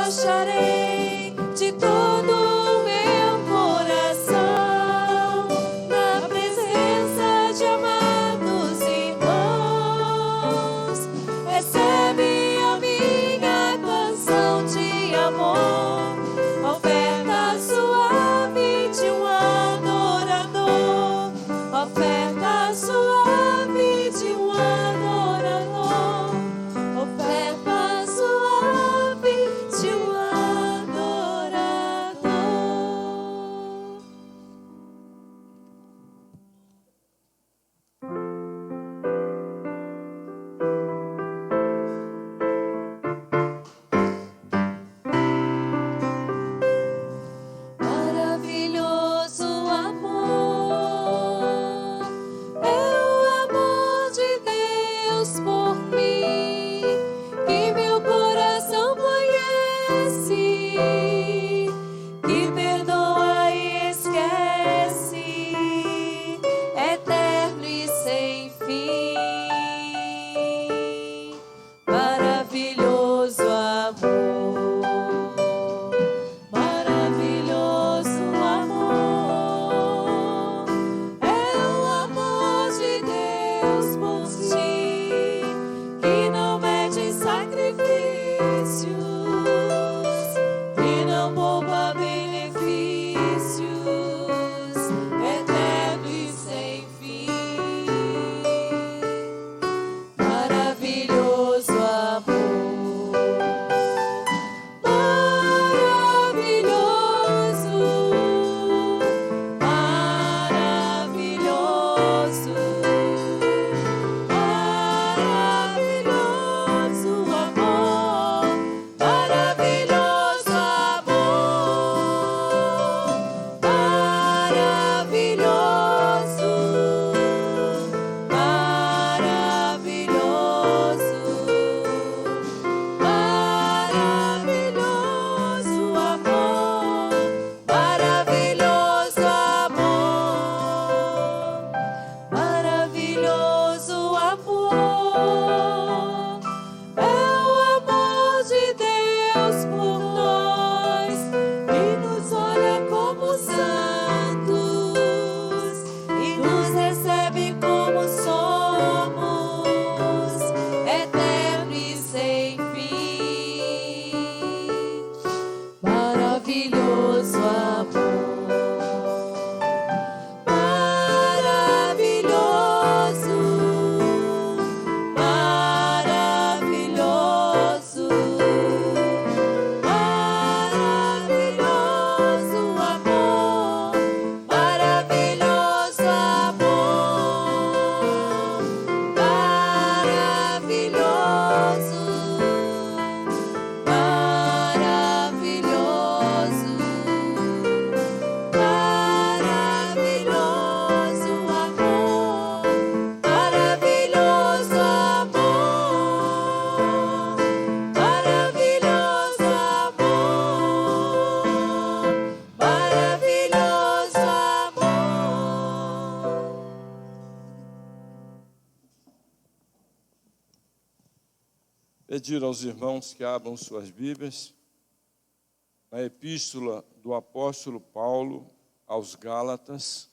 marcharei de todo o meu coração na presença de amados irmãos. Recebe a minha canção de amor, oferta suave de um adorador, oferta suave de um adorador, oferta suave de um adorador. Maravilhoso amor, é o amor de Deus por mim, que meu coração conhece, que perdoa e esquece, eterno e sem fim. Maravilhoso amor, maravilhoso amor, é o amor de Deus por ti, que não mede sacrifícios, que não poupa benefícios, eterno e sem fim. Maravilhoso amor, maravilhoso, maravilhoso, maravilhoso amor, maravilhoso amor, maravilhoso, maravilhoso, maravilhoso amor, maravilhoso amor, maravilhoso amor, é o amor de Deus por nós, que nos olha como santos e nos recebe como somos, eterno e sem fim. Maravilhoso amor, maravilhoso, maravilhoso, maravilhoso amor, maravilhoso amor, maravilhoso, maravilhoso, maravilhoso amor, maravilhoso amor, maravilhoso amor, maravilhoso amor. Pedir aos irmãos que abram suas Bíblias na Epístola do Apóstolo Paulo aos Gálatas,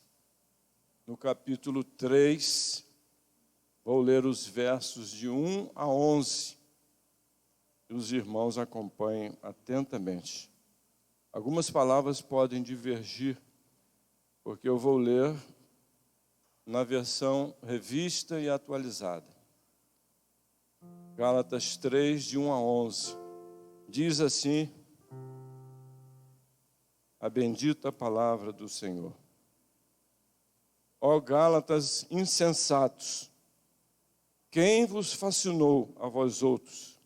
no capítulo 3, vou ler os versos de 1 a 11, e os irmãos acompanhem atentamente. Algumas palavras podem divergir, porque eu vou ler na versão revista e atualizada. Gálatas 3, de 1 a 11. Diz assim a bendita palavra do Senhor. Ó Gálatas insensatos, quem vos fascinou a vós outros,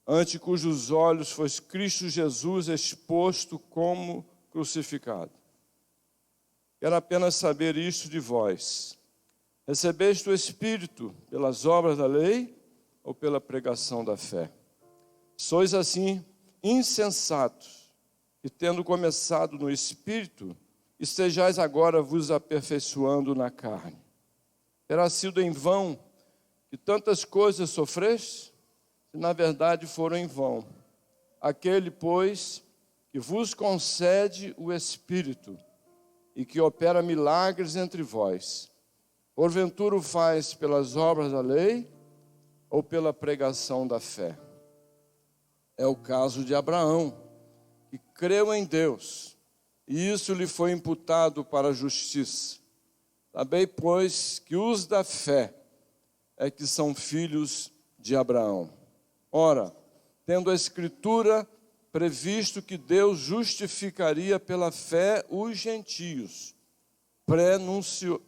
ante cujos olhos foi Cristo Jesus exposto como crucificado? Quero apenas saber isto de vós. Recebeste o Espírito pelas obras da lei ou pela pregação da fé? Sois assim insensatos, que tendo começado no Espírito, estejais agora vos aperfeiçoando na carne. Terá sido em vão que tantas coisas sofrestes? Se na verdade foram em vão, aquele, pois, que vos concede o Espírito e que opera milagres entre vós, porventura o faz pelas obras da lei ou pela pregação da fé? É o caso de Abraão, que creu em Deus, e isso lhe foi imputado para a justiça. Sabei, pois, que os da fé é que são filhos de Abraão. Ora, tendo a Escritura previsto que Deus justificaria pela fé os gentios, pré-anunciou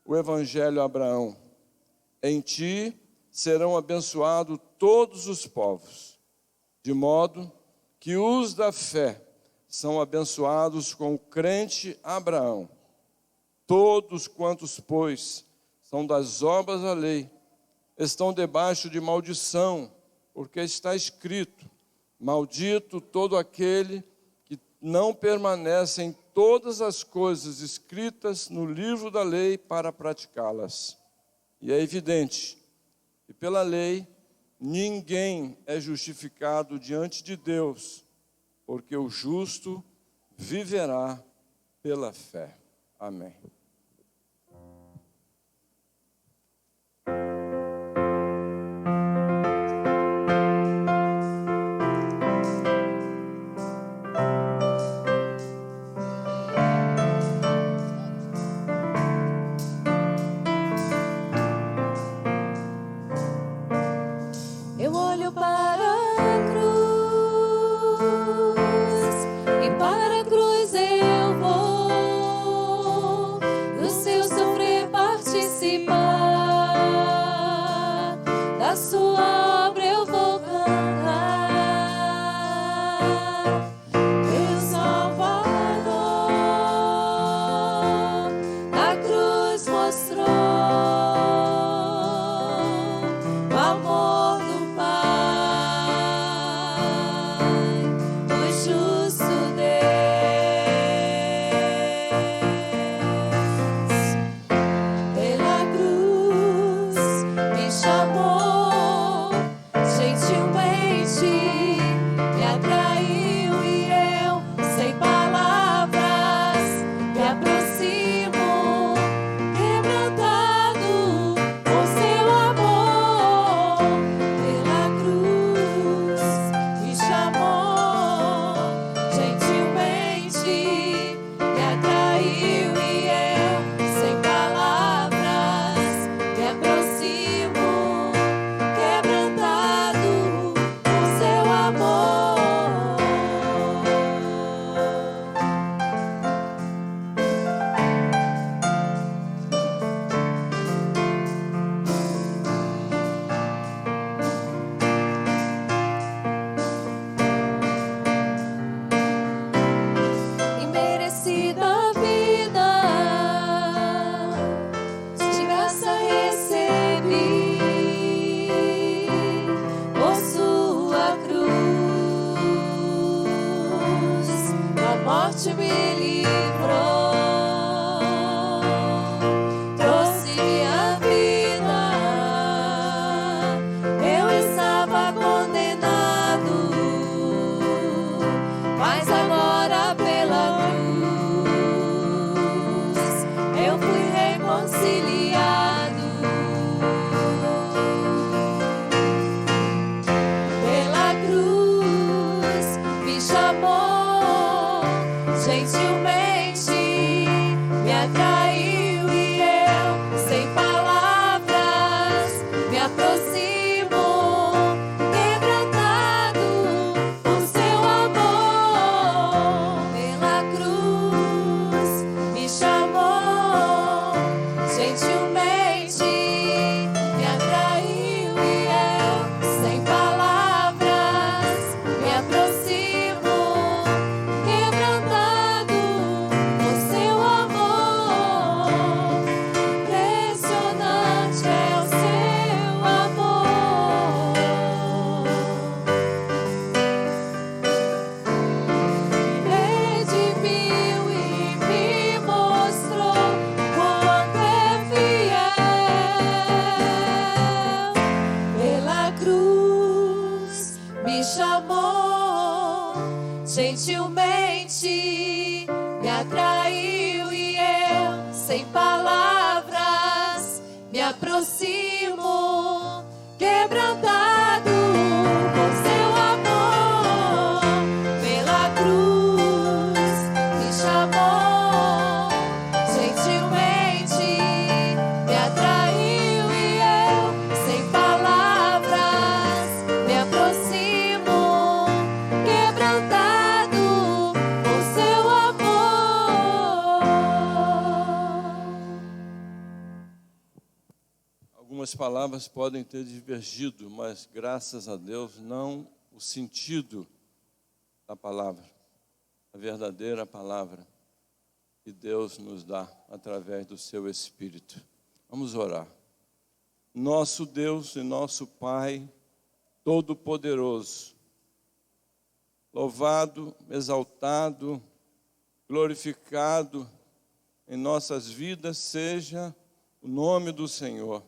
o Evangelho a Abraão: em ti serão abençoados todos os povos, de modo que os da fé são abençoados com o crente Abraão. Todos quantos, pois, são das obras da lei, estão debaixo de maldição, porque está escrito: maldito todo aquele que não permanece em todas as coisas escritas no livro da lei para praticá-las. E é evidente que pela lei ninguém é justificado diante de Deus, porque o justo viverá pela fé. Amém. Eu olho para a cruz e para a cruz eu vou, do seu sofrer participar, da sua obra eu vou cantar. Meu Salvador na cruz mostrou o amor do Pai, o justo Deus. Pela cruz me chamou, gentilmente me atraiu e eu, sem palavras, me aproximo, quebrantado por seu amor. Pela cruz me chamou, gentilmente me atraiu e eu, sem palavras, me aproximo, quebrantado por seu amor. Imerecida vida, de graça recebi, por sua cruz, da morte me livrou, trouxe minha vida. Eu estava condenado, mas agora pela cruz eu fui reconciliado. Pela cruz me chamou, gentilmente me atraiu e eu, sem palavras, me aproximo, quebrantado por seu amor. Pela cruz me chamou, gentilmente me atraiu e eu, sem palavras, me aproximo, quebrantado por seu amor. chamou, gentilmente me atraiu e eu, sem palavras, me aproximo, quebrantado por seu amor, pela cruz me chamou, gentilmente me atraiu e eu, sem palavras, me aproximo, quebrantado por seu amor. Algumas palavras podem ter divergido, mas graças a Deus não o sentido da palavra, a verdadeira palavra que Deus nos dá através do seu Espírito. Vamos orar. Nosso Deus e nosso Pai Todo-Poderoso, louvado, exaltado, glorificado em nossas vidas seja o nome do Senhor.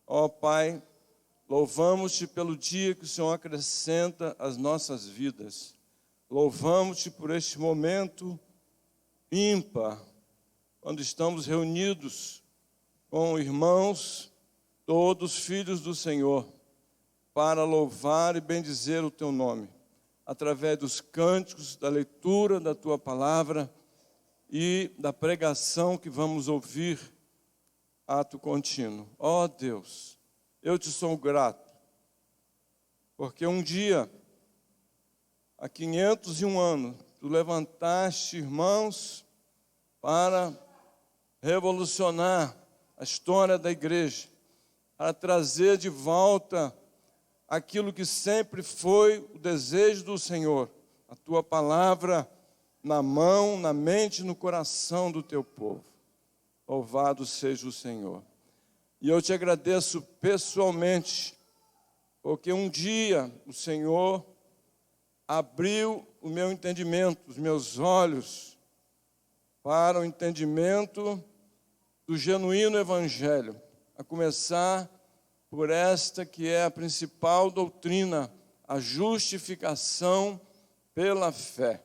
Ó Pai, louvamos-te pelo dia que o Senhor acrescenta às nossas vidas. Louvamos-te por este momento ímpar, quando estamos reunidos com irmãos, todos filhos do Senhor, para louvar e bendizer o teu nome, através dos cânticos, da leitura da tua palavra e da pregação que vamos ouvir, ato contínuo. Ó Deus, eu te sou grato, porque um dia, há 501 anos, tu levantaste irmãos para revolucionar a história da igreja, para trazer de volta aquilo que sempre foi o desejo do Senhor, a tua palavra na mão, na mente e no coração do teu povo. Louvado seja o Senhor. E eu te agradeço pessoalmente, porque um dia o Senhor abriu o meu entendimento, os meus olhos, para o entendimento do genuíno Evangelho, a começar por esta que é a principal doutrina, a justificação pela fé.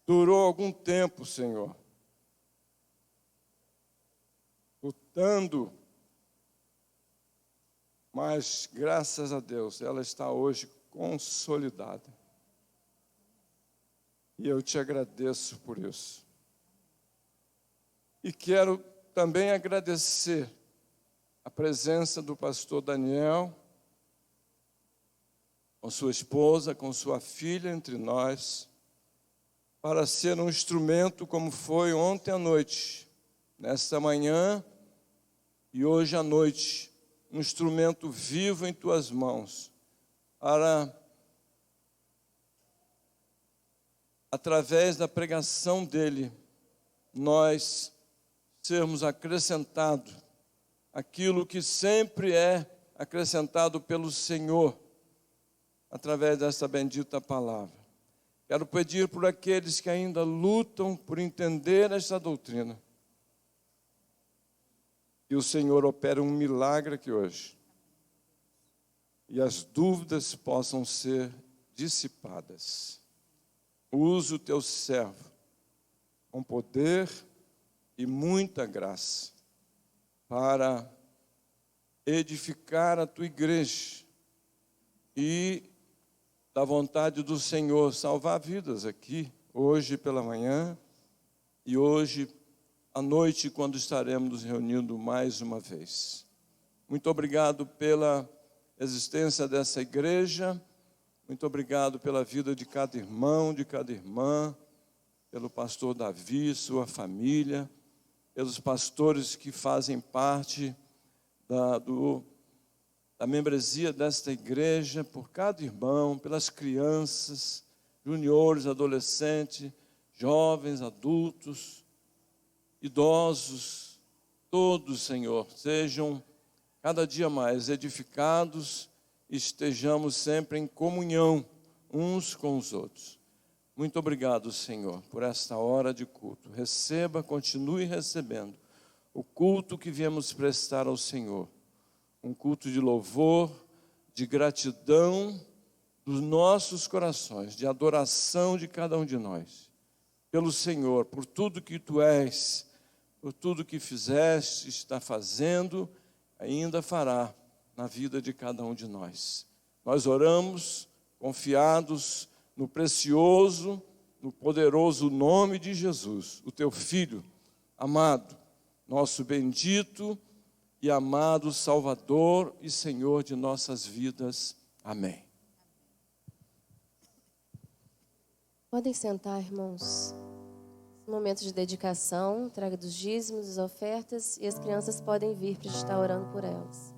Durou algum tempo, Senhor, lutando, mas graças a Deus ela está hoje consolidada. E eu te agradeço por isso. E quero também agradecer a presença do pastor Daniel, com sua esposa, com sua filha entre nós, para ser um instrumento como foi ontem à noite, nesta manhã e hoje à noite, um instrumento vivo em tuas mãos, para, através da pregação dele, nós sermos acrescentados aquilo que sempre é acrescentado pelo Senhor, através dessa bendita palavra. Quero pedir por aqueles que ainda lutam por entender esta doutrina, que o Senhor opere um milagre aqui hoje, e as dúvidas possam ser dissipadas. Usa o teu servo com poder e muita graça para edificar a tua igreja e, da vontade do Senhor, salvar vidas aqui, hoje pela manhã e hoje à noite, quando estaremos nos reunindo mais uma vez. Muito obrigado pela existência dessa igreja, muito obrigado pela vida de cada irmão, de cada irmã, pelo pastor Davi, sua família, pelos pastores que fazem parte da membresia desta igreja, por cada irmão, pelas crianças, juniores, adolescentes, jovens, adultos, idosos, todos, Senhor, sejam cada dia mais edificados e estejamos sempre em comunhão uns com os outros. Muito obrigado, Senhor, por esta hora de culto. Receba, continue recebendo o culto que viemos prestar ao Senhor. Um culto de louvor, de gratidão dos nossos corações, de adoração de cada um de nós, pelo Senhor, por tudo que Tu és, por tudo que fizeste, está fazendo, ainda fará na vida de cada um de nós. Nós oramos confiados no precioso, no poderoso nome de Jesus, o Teu Filho amado, nosso bendito e amado Salvador e Senhor de nossas vidas. Amém. Podem sentar, irmãos. Momento de dedicação, entrega dos dízimos, das ofertas, e as crianças podem vir para a gente estar orando por elas.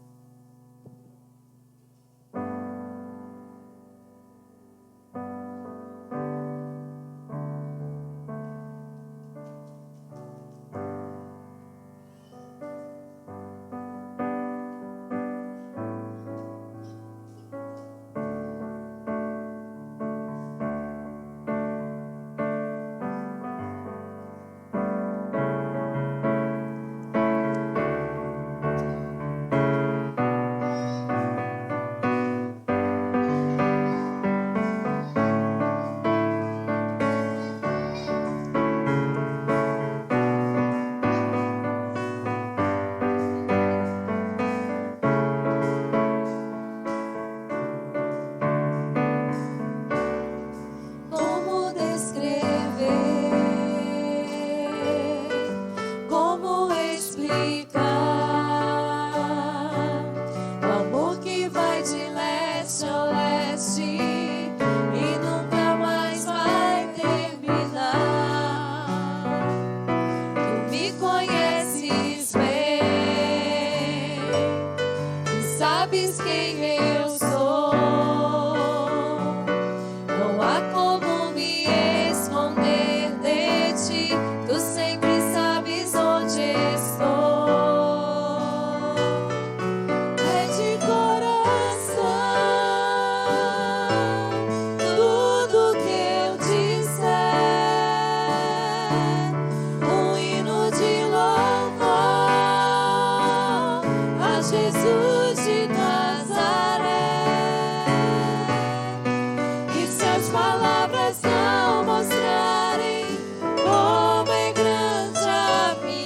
Palavras não mostrarem como é grande a minha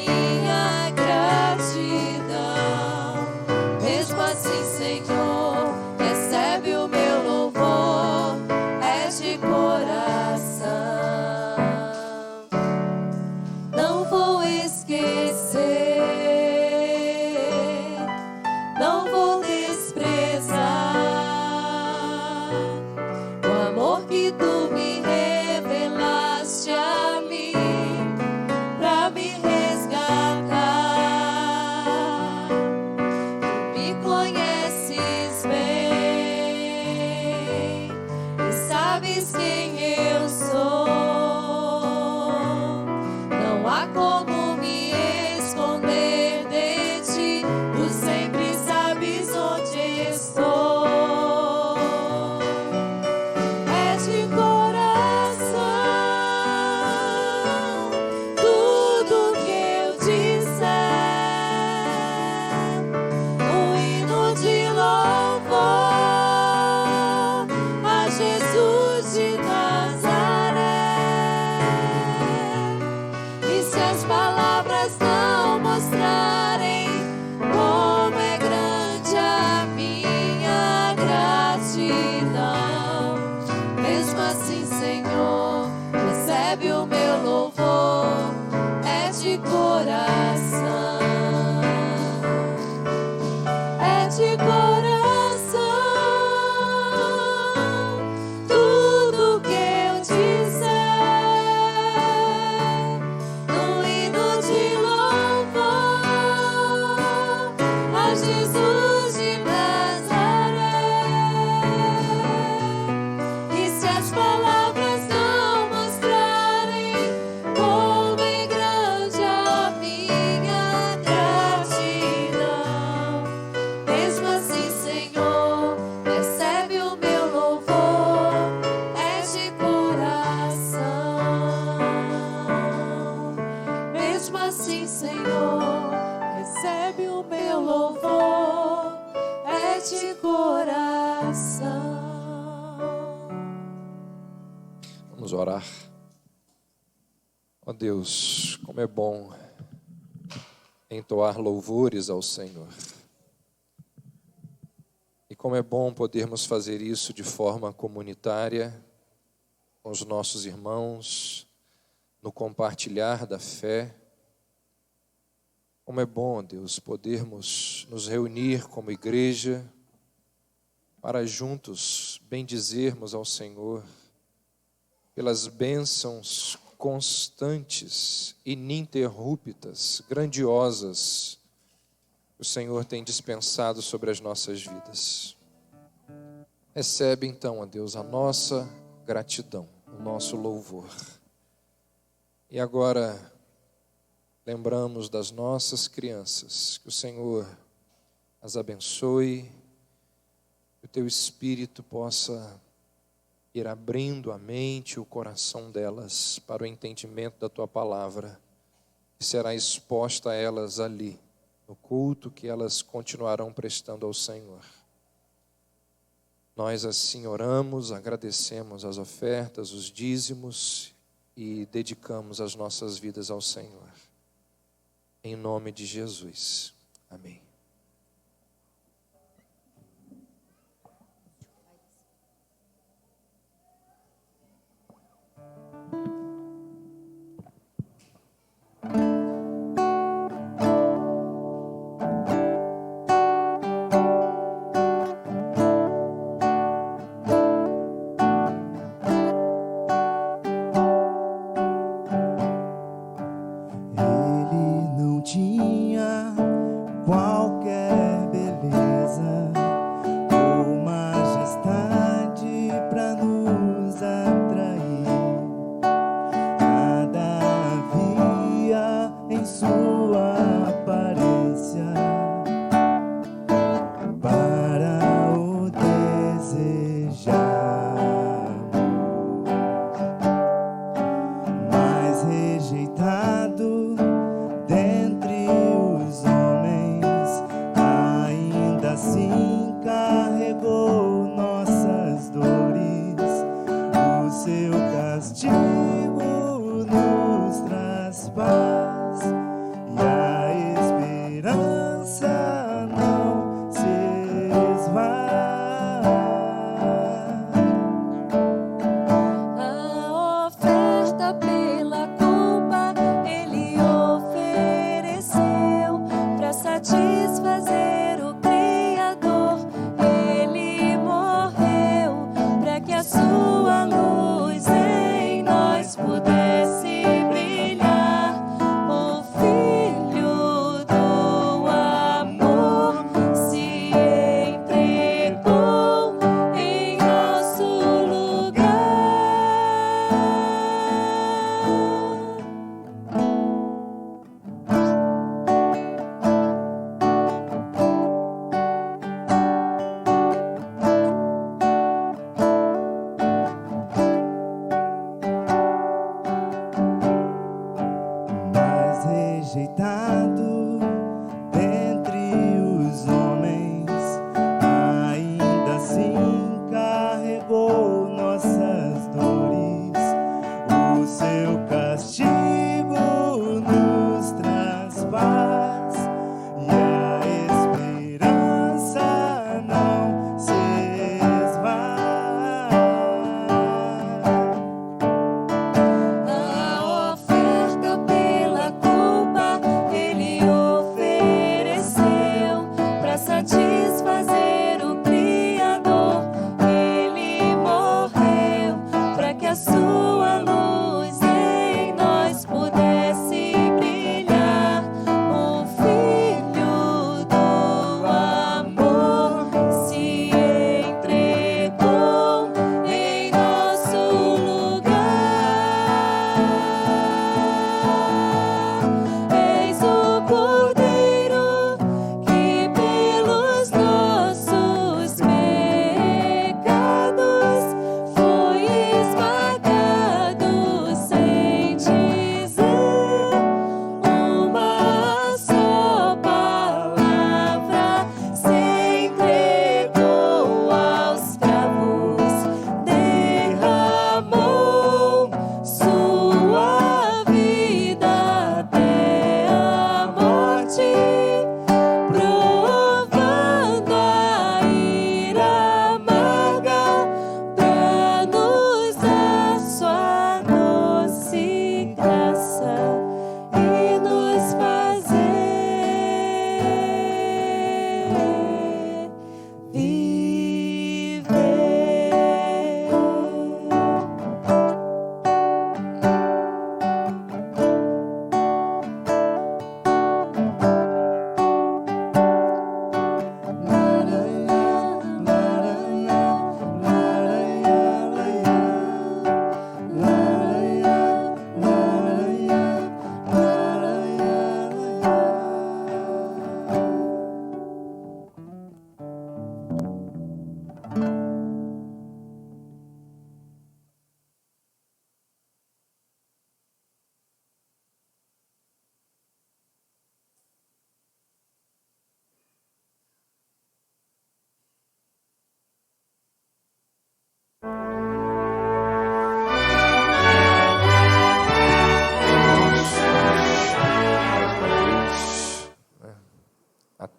Vamos orar. Ó Deus, como é bom entoar louvores ao Senhor. E como é bom podermos fazer isso de forma comunitária, com os nossos irmãos, no compartilhar da fé. Como é bom, Deus, podermos nos reunir como igreja para juntos bendizermos ao Senhor pelas bênçãos constantes, ininterruptas, grandiosas que o Senhor tem dispensado sobre as nossas vidas. Recebe então, ó Deus, a nossa gratidão, o nosso louvor. E agora lembramos das nossas crianças, que o Senhor as abençoe, que o Teu Espírito possa ir abrindo a mente e o coração delas para o entendimento da Tua palavra, que será exposta a elas ali, no culto que elas continuarão prestando ao Senhor. Nós assim oramos, agradecemos as ofertas, os dízimos e dedicamos as nossas vidas ao Senhor. Em nome de Jesus. Amém. Ele não tinha qualquer beleza ou majestade para nos atrair. Nada havia em sua aparência para o desejarmos, mas rejeitado dentre os homens, ainda assim carregou nossas dores. O seu castigo nos traz paz e a esperança não se esvai.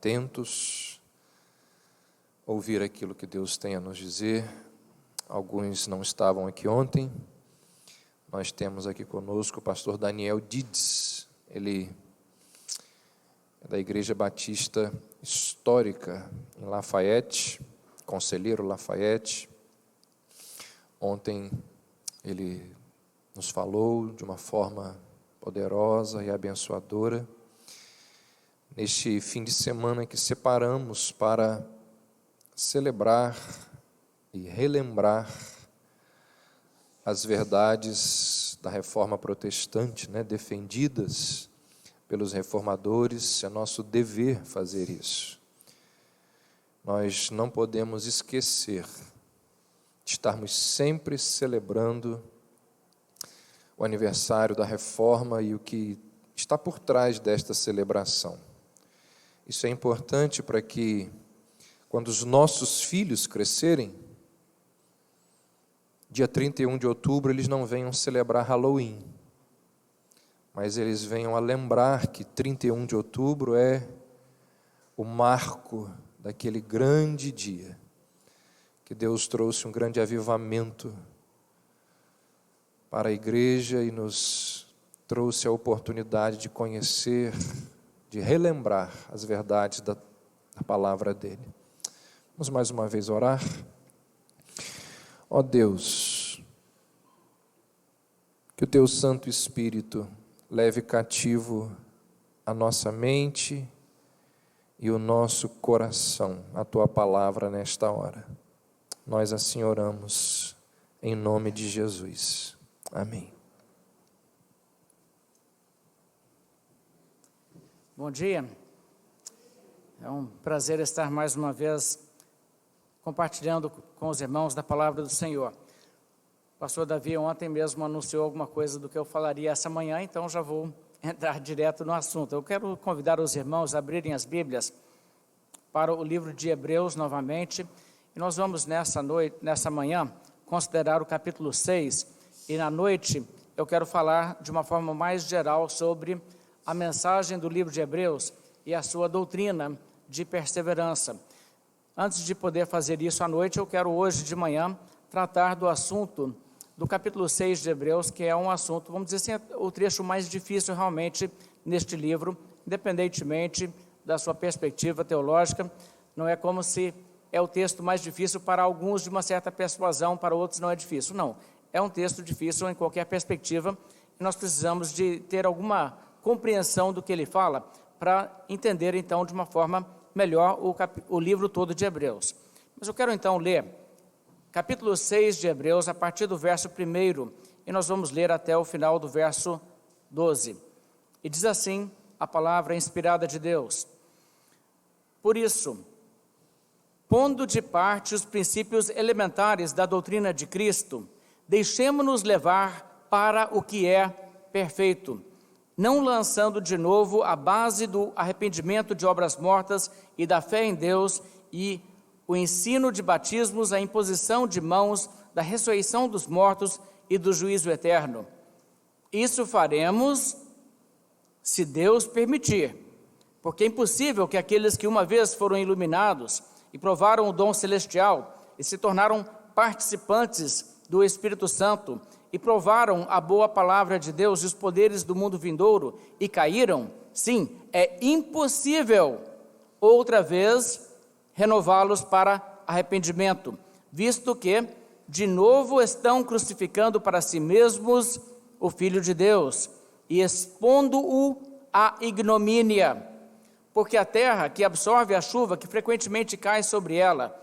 atentos, ouvir aquilo que Deus tem a nos dizer. Alguns não estavam aqui ontem. Nós temos aqui conosco o pastor Daniel Dides. Ele é da Igreja Batista Histórica em Lafayette, Conselheiro Lafayette. Ontem ele nos falou de uma forma poderosa e abençoadora. Neste fim de semana que separamos para celebrar e relembrar as verdades da Reforma Protestante, defendidas pelos reformadores, é nosso dever fazer isso. Nós não podemos esquecer de estarmos sempre celebrando o aniversário da Reforma e o que está por trás desta celebração. Isso é importante para que, quando os nossos filhos crescerem, dia 31 de outubro, eles não venham celebrar Halloween, mas eles venham a lembrar que 31 de outubro é o marco daquele grande dia, que Deus trouxe um grande avivamento para a igreja e nos trouxe a oportunidade de conhecer, de relembrar as verdades da palavra dele. Vamos mais uma vez orar. Ó Deus, que o Teu Santo Espírito leve cativo a nossa mente e o nosso coração, a Tua palavra nesta hora. Nós assim oramos, em nome de Jesus. Amém. Bom dia. É um prazer estar mais uma vez compartilhando com os irmãos da palavra do Senhor. O pastor Davi ontem mesmo anunciou alguma coisa do que eu falaria essa manhã, então já vou entrar direto no assunto. Eu quero convidar os irmãos a abrirem as Bíblias para o livro de Hebreus novamente, e nós vamos nessa manhã considerar o capítulo 6, e na noite eu quero falar de uma forma mais geral sobre a mensagem do livro de Hebreus e a sua doutrina de perseverança. Antes de poder fazer isso à noite, eu quero hoje de manhã tratar do assunto do capítulo 6 de Hebreus, que é um assunto, vamos dizer assim, o trecho mais difícil realmente neste livro, independentemente da sua perspectiva teológica. Não é como se é o texto mais difícil para alguns de uma certa persuasão, para outros não é difícil. Não, é um texto difícil em qualquer perspectiva, e nós precisamos de ter alguma compreensão do que ele fala, para entender então de uma forma melhor o livro todo de Hebreus. Mas eu quero então ler capítulo 6 de Hebreus, a partir do verso 1, e nós vamos ler até o final do verso 12. E diz assim a palavra inspirada de Deus: Por isso, pondo de parte os princípios elementares da doutrina de Cristo, deixemo-nos levar para o que é perfeito, não lançando de novo a base do arrependimento de obras mortas e da fé em Deus e o ensino de batismos, a imposição de mãos, da ressurreição dos mortos e do juízo eterno. Isso faremos se Deus permitir, porque é impossível que aqueles que uma vez foram iluminados e provaram o dom celestial e se tornaram participantes do Espírito Santo e provaram a boa palavra de Deus e os poderes do mundo vindouro e caíram, sim, é impossível outra vez renová-los para arrependimento, visto que de novo estão crucificando para si mesmos o Filho de Deus e expondo-o à ignomínia, porque a terra que absorve a chuva que frequentemente cai sobre ela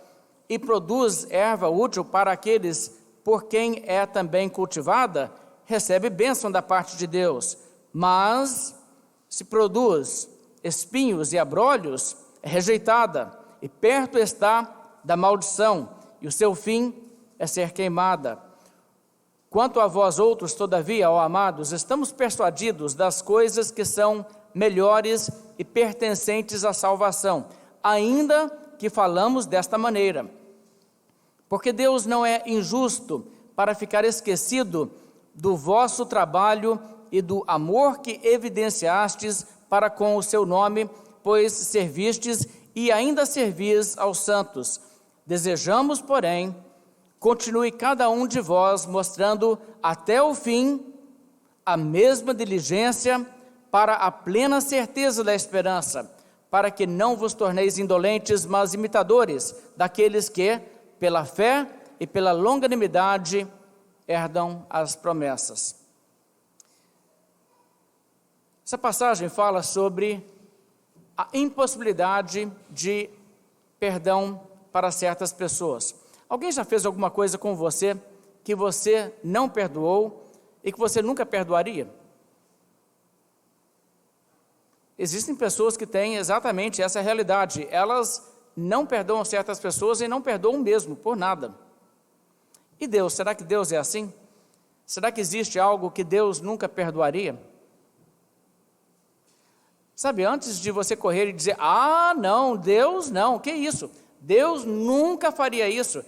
e produz erva útil para aqueles por quem é também cultivada, recebe bênção da parte de Deus, mas se produz espinhos e abrolhos, é rejeitada, e perto está da maldição, e o seu fim é ser queimada. Quanto a vós outros, todavia, ó amados, estamos persuadidos das coisas que são melhores e pertencentes à salvação, ainda que falamos desta maneira. Porque Deus não é injusto para ficar esquecido do vosso trabalho e do amor que evidenciastes para com o seu nome, pois servistes e ainda servis aos santos. Desejamos, porém, continue cada um de vós mostrando até o fim a mesma diligência para a plena certeza da esperança, para que não vos torneis indolentes, mas imitadores daqueles que, pela fé e pela longanimidade, herdam as promessas. Essa passagem fala sobre a impossibilidade de perdão para certas pessoas. Alguém já fez alguma coisa com você que você não perdoou e que você nunca perdoaria? Existem pessoas que têm exatamente essa realidade. Elas não perdoam certas pessoas e não perdoam mesmo, por nada. E Deus, será que Deus é assim? Será que existe algo que Deus nunca perdoaria? Sabe, antes de você correr e dizer, não, Deus não, que isso? Deus nunca faria isso.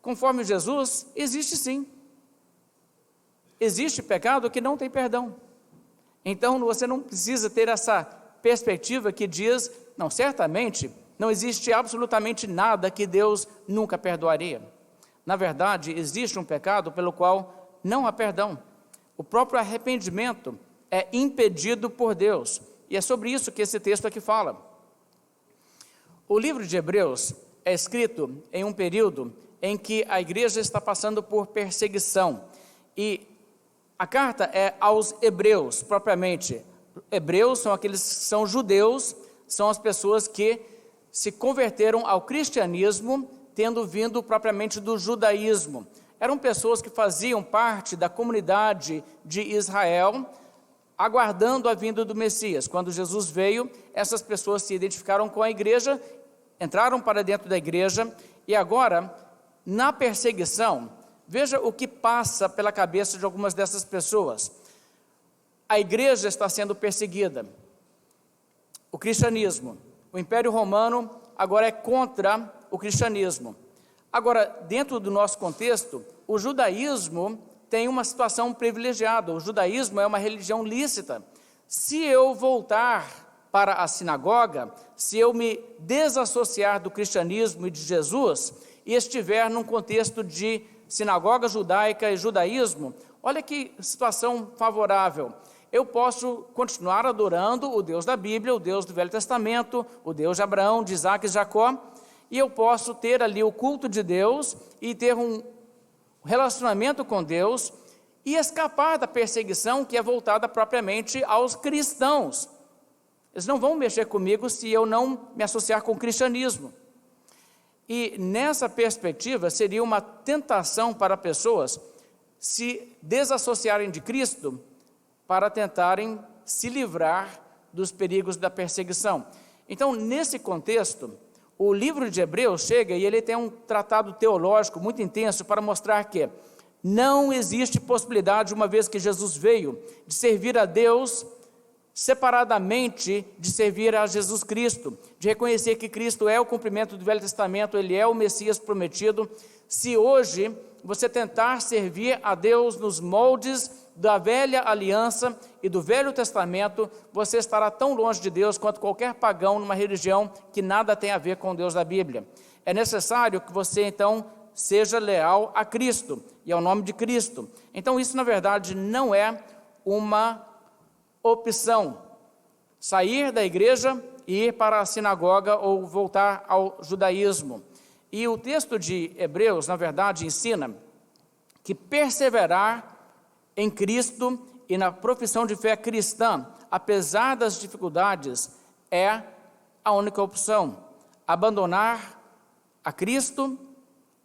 Conforme Jesus, existe sim. Existe pecado que não tem perdão. Então, você não precisa ter essa perspectiva que diz, não, certamente, não existe absolutamente nada que Deus nunca perdoaria. Na verdade, existe um pecado pelo qual não há perdão. O próprio arrependimento é impedido por Deus. E é sobre isso que esse texto aqui fala. O livro de Hebreus é escrito em um período em que a igreja está passando por perseguição. E a carta é aos hebreus, propriamente. Hebreus são aqueles que são judeus, são as pessoas que se converteram ao cristianismo, tendo vindo propriamente do judaísmo. Eram pessoas que faziam parte da comunidade de Israel, aguardando a vinda do Messias. Quando Jesus veio, essas pessoas se identificaram com a igreja, entraram para dentro da igreja, e agora, na perseguição, veja o que passa pela cabeça de algumas dessas pessoas. A igreja está sendo perseguida. O cristianismo, o Império Romano agora é contra o cristianismo. Agora, dentro do nosso contexto, o judaísmo tem uma situação privilegiada. O judaísmo é uma religião lícita. Se eu voltar para a sinagoga, se eu me desassociar do cristianismo e de Jesus, e estiver num contexto de sinagoga judaica e judaísmo, olha que situação favorável. Eu posso continuar adorando o Deus da Bíblia, o Deus do Velho Testamento, o Deus de Abraão, de Isaac e Jacó, e eu posso ter ali o culto de Deus e ter um relacionamento com Deus e escapar da perseguição que é voltada propriamente aos cristãos. Eles não vão mexer comigo se eu não me associar com o cristianismo. E nessa perspectiva seria uma tentação para pessoas se desassociarem de Cristo para tentarem se livrar dos perigos da perseguição. Então, nesse contexto, o livro de Hebreus chega e ele tem um tratado teológico muito intenso para mostrar que não existe possibilidade, uma vez que Jesus veio, de servir a Deus separadamente de servir a Jesus Cristo, de reconhecer que Cristo é o cumprimento do Velho Testamento, Ele é o Messias prometido. Se hoje você tentar servir a Deus nos moldes da velha aliança e do Velho Testamento, você estará tão longe de Deus quanto qualquer pagão numa religião que nada tem a ver com Deus da Bíblia. É necessário que você então seja leal a Cristo e ao nome de Cristo. Então isso na verdade não é uma opção, sair da igreja e ir para a sinagoga ou voltar ao judaísmo. E o texto de Hebreus, na verdade, ensina que perseverar em Cristo e na profissão de fé cristã, apesar das dificuldades, é a única opção. Abandonar a Cristo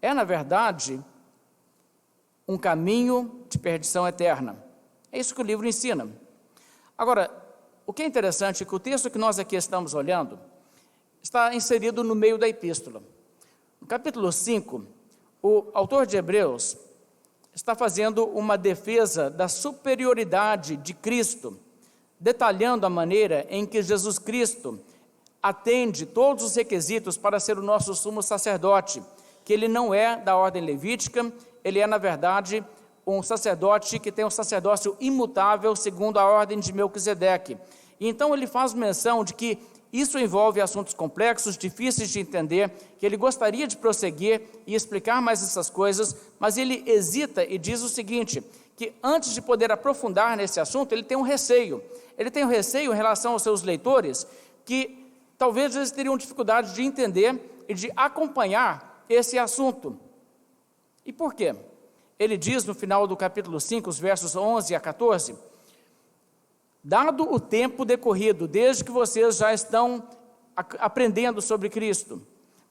é, na verdade, um caminho de perdição eterna. É isso que o livro ensina. Agora, o que é interessante é que o texto que nós aqui estamos olhando está inserido no meio da epístola. No capítulo 5, o autor de Hebreus está fazendo uma defesa da superioridade de Cristo, detalhando a maneira em que Jesus Cristo atende todos os requisitos para ser o nosso sumo sacerdote, que ele não é da ordem levítica, ele é, na verdade, um sacerdote que tem um sacerdócio imutável segundo a ordem de Melquisedeque. E então ele faz menção de que Isso envolve assuntos complexos, difíceis de entender, que ele gostaria de prosseguir e explicar mais essas coisas, mas ele hesita e diz o seguinte, que antes de poder aprofundar nesse assunto, ele tem um receio. Ele tem um receio em relação aos seus leitores, que talvez eles teriam dificuldade de entender e de acompanhar esse assunto. E por quê? Ele diz no final do capítulo 5, os versos 11 a 14, dado o tempo decorrido, desde que vocês já estão aprendendo sobre Cristo,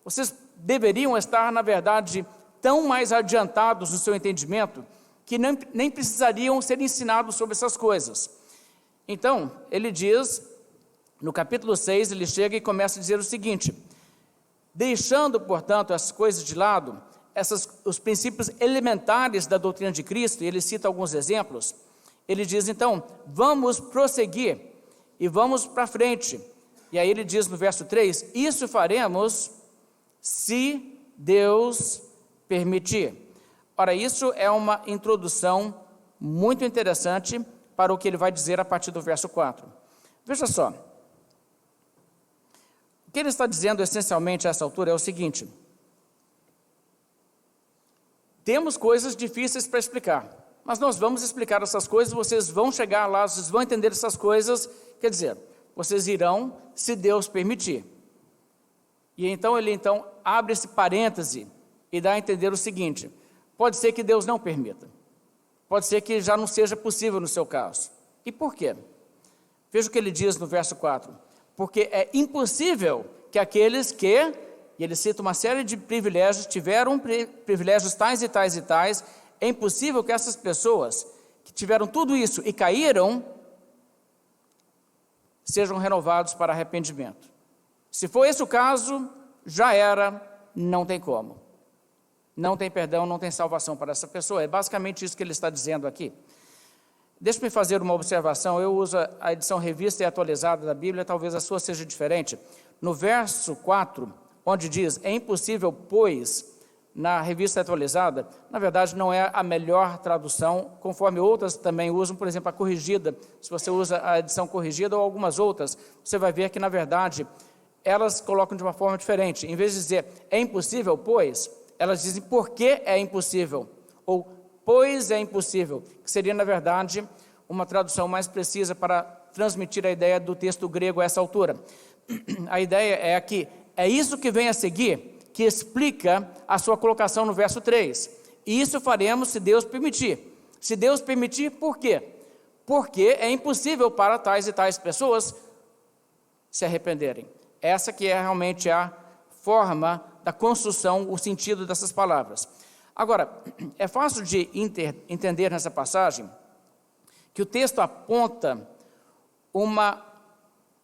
vocês deveriam estar, na verdade, tão mais adiantados no seu entendimento, que nem precisariam ser ensinados sobre essas coisas. Então, ele diz, no capítulo 6, ele chega e começa a dizer o seguinte, deixando, portanto, essas coisas de lado, os princípios elementares da doutrina de Cristo, e ele cita alguns exemplos, ele diz, então, vamos prosseguir e vamos para frente. E aí ele diz no verso 3, isso faremos se Deus permitir. Ora, isso é uma introdução muito interessante para o que ele vai dizer a partir do verso 4. Veja só, o que ele está dizendo essencialmente a essa altura é o seguinte, temos coisas difíceis para explicar, mas nós vamos explicar essas coisas, vocês vão chegar lá, vocês vão entender essas coisas, quer dizer, vocês irão, se Deus permitir. E então ele abre esse parêntese e dá a entender o seguinte, pode ser que Deus não permita, pode ser que já não seja possível no seu caso. E por quê? Veja o que ele diz no verso 4, porque é impossível que aqueles que, e ele cita uma série de privilégios, tiveram privilégios tais e tais e tais, é impossível que essas pessoas que tiveram tudo isso e caíram, sejam renovados para arrependimento. Se for esse o caso, já era, não tem como. Não tem perdão, não tem salvação para essa pessoa. É basicamente isso que ele está dizendo aqui. Deixe-me fazer uma observação, eu uso a edição revista e atualizada da Bíblia, talvez a sua seja diferente. No verso 4, onde diz, é impossível, pois, na revista atualizada, na verdade não é a melhor tradução, conforme outras também usam, por exemplo, a corrigida. Se você usa a edição corrigida ou algumas outras, você vai ver que, na verdade, elas colocam de uma forma diferente. Em vez de dizer, é impossível, pois, elas dizem, por que é impossível? Ou, pois é impossível, que seria, na verdade, uma tradução mais precisa para transmitir a ideia do texto grego a essa altura. A ideia é que é isso que vem a seguir, que explica a sua colocação no verso 3. E isso faremos se Deus permitir. Se Deus permitir, por quê? Porque é impossível para tais e tais pessoas se arrependerem. Essa que é realmente a forma da construção, o sentido dessas palavras. Agora, é fácil de entender nessa passagem que o texto aponta uma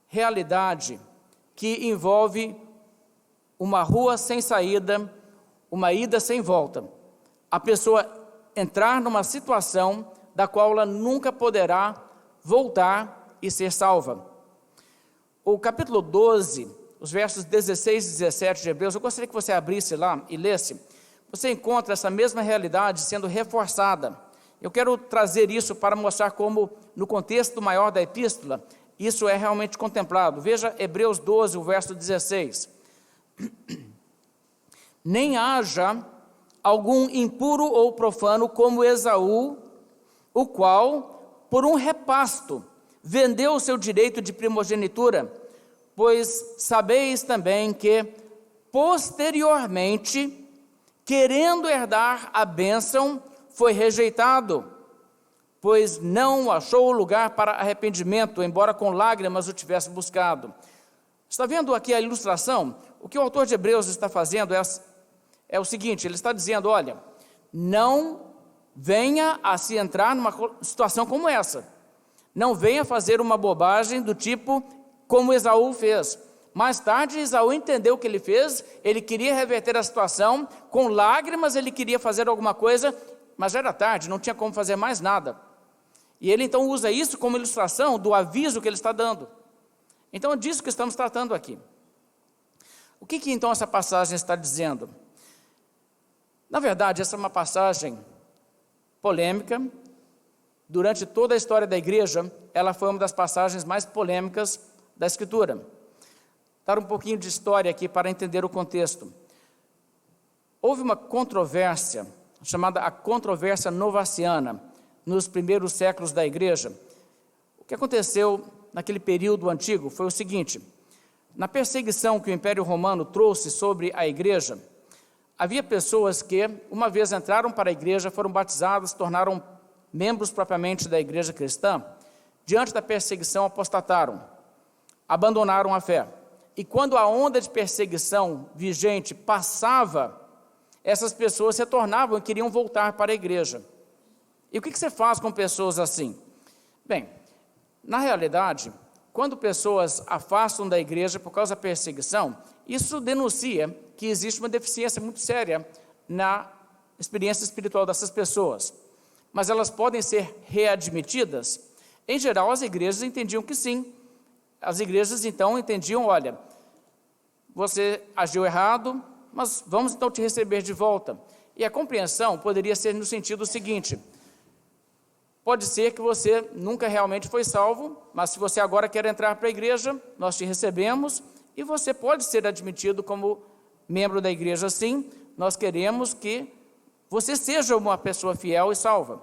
realidade que envolve uma rua sem saída, uma ida sem volta. A pessoa entrar numa situação da qual ela nunca poderá voltar e ser salva. O capítulo 12, os versos 16 e 17 de Hebreus, eu gostaria que você abrisse lá e lesse. Você encontra essa mesma realidade sendo reforçada. Eu quero trazer isso para mostrar como, no contexto maior da epístola, isso é realmente contemplado. Veja Hebreus 12, o verso 16. Nem haja algum impuro ou profano como Esaú, o qual, por um repasto, vendeu o seu direito de primogenitura, pois sabeis também que, posteriormente, querendo herdar a bênção, foi rejeitado, pois não achou lugar para arrependimento, embora com lágrimas o tivesse buscado. Está vendo aqui a ilustração? O que o autor de Hebreus está fazendo é o seguinte, ele está dizendo, olha, não venha a se entrar numa situação como essa. Não venha fazer uma bobagem do tipo como Esaú fez. Mais tarde, Esaú entendeu o que ele fez, ele queria reverter a situação, com lágrimas ele queria fazer alguma coisa, mas já era tarde, não tinha como fazer mais nada. E ele então usa isso como ilustração do aviso que ele está dando. Então é disso que estamos tratando aqui. O que então essa passagem está dizendo? Na verdade, essa é uma passagem polêmica. Durante toda a história da igreja, ela foi uma das passagens mais polêmicas da Escritura. dar um pouquinho de história aqui para entender o contexto. Houve uma controvérsia, chamada a controvérsia novaciana, nos primeiros séculos da igreja. O que aconteceu naquele período antigo foi o seguinte: na perseguição que o Império Romano trouxe sobre a igreja, havia pessoas que, uma vez entraram para a igreja, foram batizados, se tornaram membros propriamente da igreja cristã, diante da perseguição apostataram, abandonaram a fé. E quando a onda de perseguição vigente passava, essas pessoas se tornavam e queriam voltar para a igreja. E o que você faz com pessoas assim? Bem, na realidade, quando pessoas afastam da igreja por causa da perseguição, isso denuncia que existe uma deficiência muito séria na experiência espiritual dessas pessoas. Mas elas podem ser readmitidas? Em geral, as igrejas entendiam que sim. As igrejas, então, entendiam, olha, você agiu errado, mas vamos, então, te receber de volta. E a compreensão poderia ser no sentido seguinte: pode ser que você nunca realmente foi salvo, mas se você agora quer entrar para a igreja, nós te recebemos e você pode ser admitido como membro da igreja, sim. Nós queremos que você seja uma pessoa fiel e salva.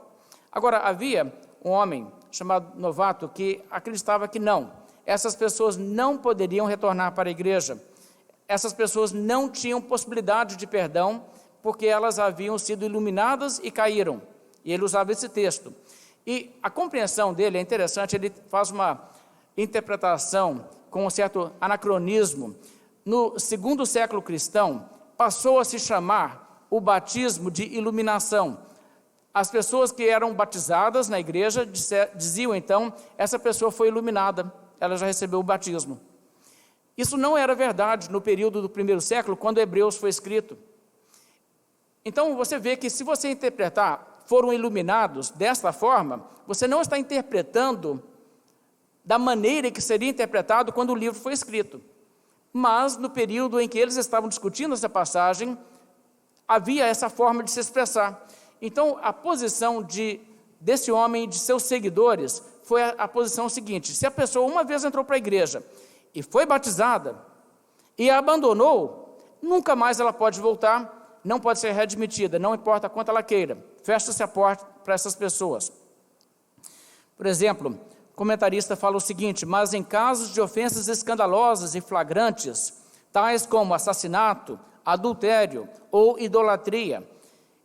Agora, havia um homem chamado Novato que acreditava que não. Essas pessoas não poderiam retornar para a igreja. Essas pessoas não tinham possibilidade de perdão, porque elas haviam sido iluminadas e caíram. E ele usava esse texto. E a compreensão dele é interessante, ele faz uma interpretação com um certo anacronismo. No segundo século cristão, passou a se chamar o batismo de iluminação. As pessoas que eram batizadas na igreja diziam então, essa pessoa foi iluminada, ela já recebeu o batismo. Isso não era verdade no período do primeiro século, quando Hebreus foi escrito. Então você vê que se você interpretar foram iluminados desta forma, você não está interpretando da maneira que seria interpretado quando o livro foi escrito. Mas no período em que eles estavam discutindo essa passagem, havia essa forma de se expressar. Então a posição desse homem e de seus seguidores foi a posição seguinte: se a pessoa uma vez entrou para a igreja e foi batizada e a abandonou, nunca mais ela pode voltar, não pode ser readmitida, não importa quanto ela queira. Fecha-se a porta para essas pessoas. Por exemplo, o comentarista fala o seguinte: mas em casos de ofensas escandalosas e flagrantes, tais como assassinato, adultério ou idolatria,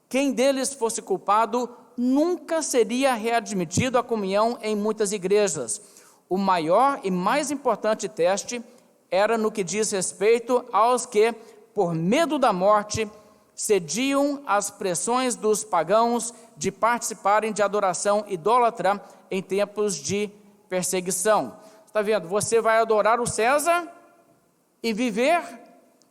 quem deles fosse culpado nunca seria readmitido à comunhão em muitas igrejas. O maior e mais importante teste era no que diz respeito aos que, por medo da morte, cediam às pressões dos pagãos de participarem de adoração idólatra em tempos de perseguição. Está vendo? Você vai adorar o César e viver,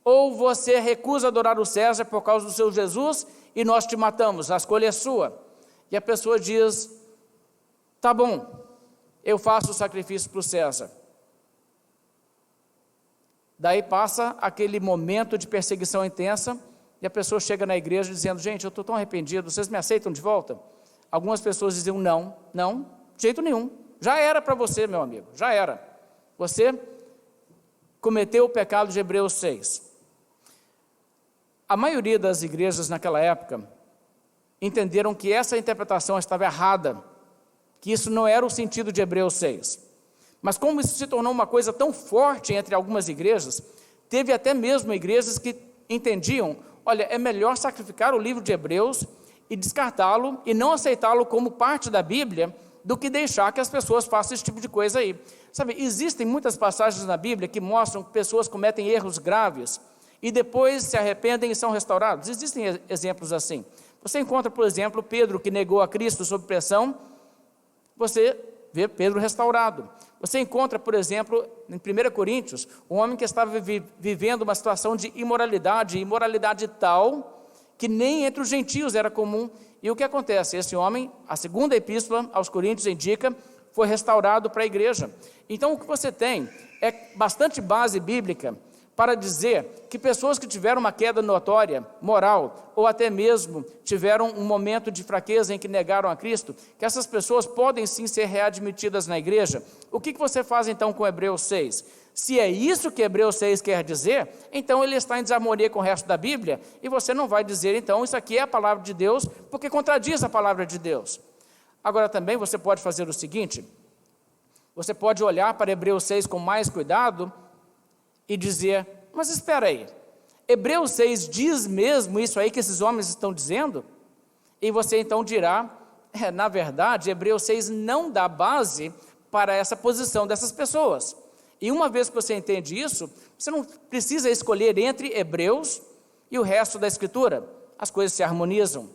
ou você recusa adorar o César por causa do seu Jesus e nós te matamos? A escolha é sua. E a pessoa diz: tá bom, eu faço o sacrifício para o César. Daí passa aquele momento de perseguição intensa, e a pessoa chega na igreja dizendo: gente, eu estou tão arrependido, vocês me aceitam de volta? Algumas pessoas diziam: não, de jeito nenhum, já era para você, meu amigo, já era. Você cometeu o pecado de Hebreus 6. A maioria das igrejas naquela época entenderam que essa interpretação estava errada, que isso não era o sentido de Hebreus 6. Mas como isso se tornou uma coisa tão forte entre algumas igrejas, teve até mesmo igrejas que entendiam: olha, é melhor sacrificar o livro de Hebreus e descartá-lo e não aceitá-lo como parte da Bíblia, do que deixar que as pessoas façam esse tipo de coisa aí. Sabe, existem muitas passagens na Bíblia que mostram que pessoas cometem erros graves e depois se arrependem e são restaurados. Existem exemplos assim. Você encontra, por exemplo, Pedro, que negou a Cristo sob pressão, você vê Pedro restaurado. Você encontra, por exemplo, em 1 Coríntios, um homem que estava vivendo uma situação de imoralidade tal, que nem entre os gentios era comum. E o que acontece? Esse homem, a segunda epístola aos Coríntios indica, foi restaurado para a igreja. Então o que você tem é bastante base bíblica para dizer que pessoas que tiveram uma queda notória, moral, ou até mesmo tiveram um momento de fraqueza em que negaram a Cristo, que essas pessoas podem sim ser readmitidas na igreja. O que você faz então com Hebreus 6? Se é isso que Hebreus 6 quer dizer, então ele está em desarmonia com o resto da Bíblia, e você não vai dizer, então, isso aqui é a palavra de Deus, porque contradiz a palavra de Deus. Agora também você pode fazer o seguinte, você pode olhar para Hebreus 6 com mais cuidado e dizer, mas espera aí, Hebreus 6 diz mesmo isso aí que esses homens estão dizendo? E você então dirá, na verdade, Hebreus 6 não dá base para essa posição dessas pessoas. E uma vez que você entende isso, você não precisa escolher entre Hebreus e o resto da Escritura, as coisas se harmonizam.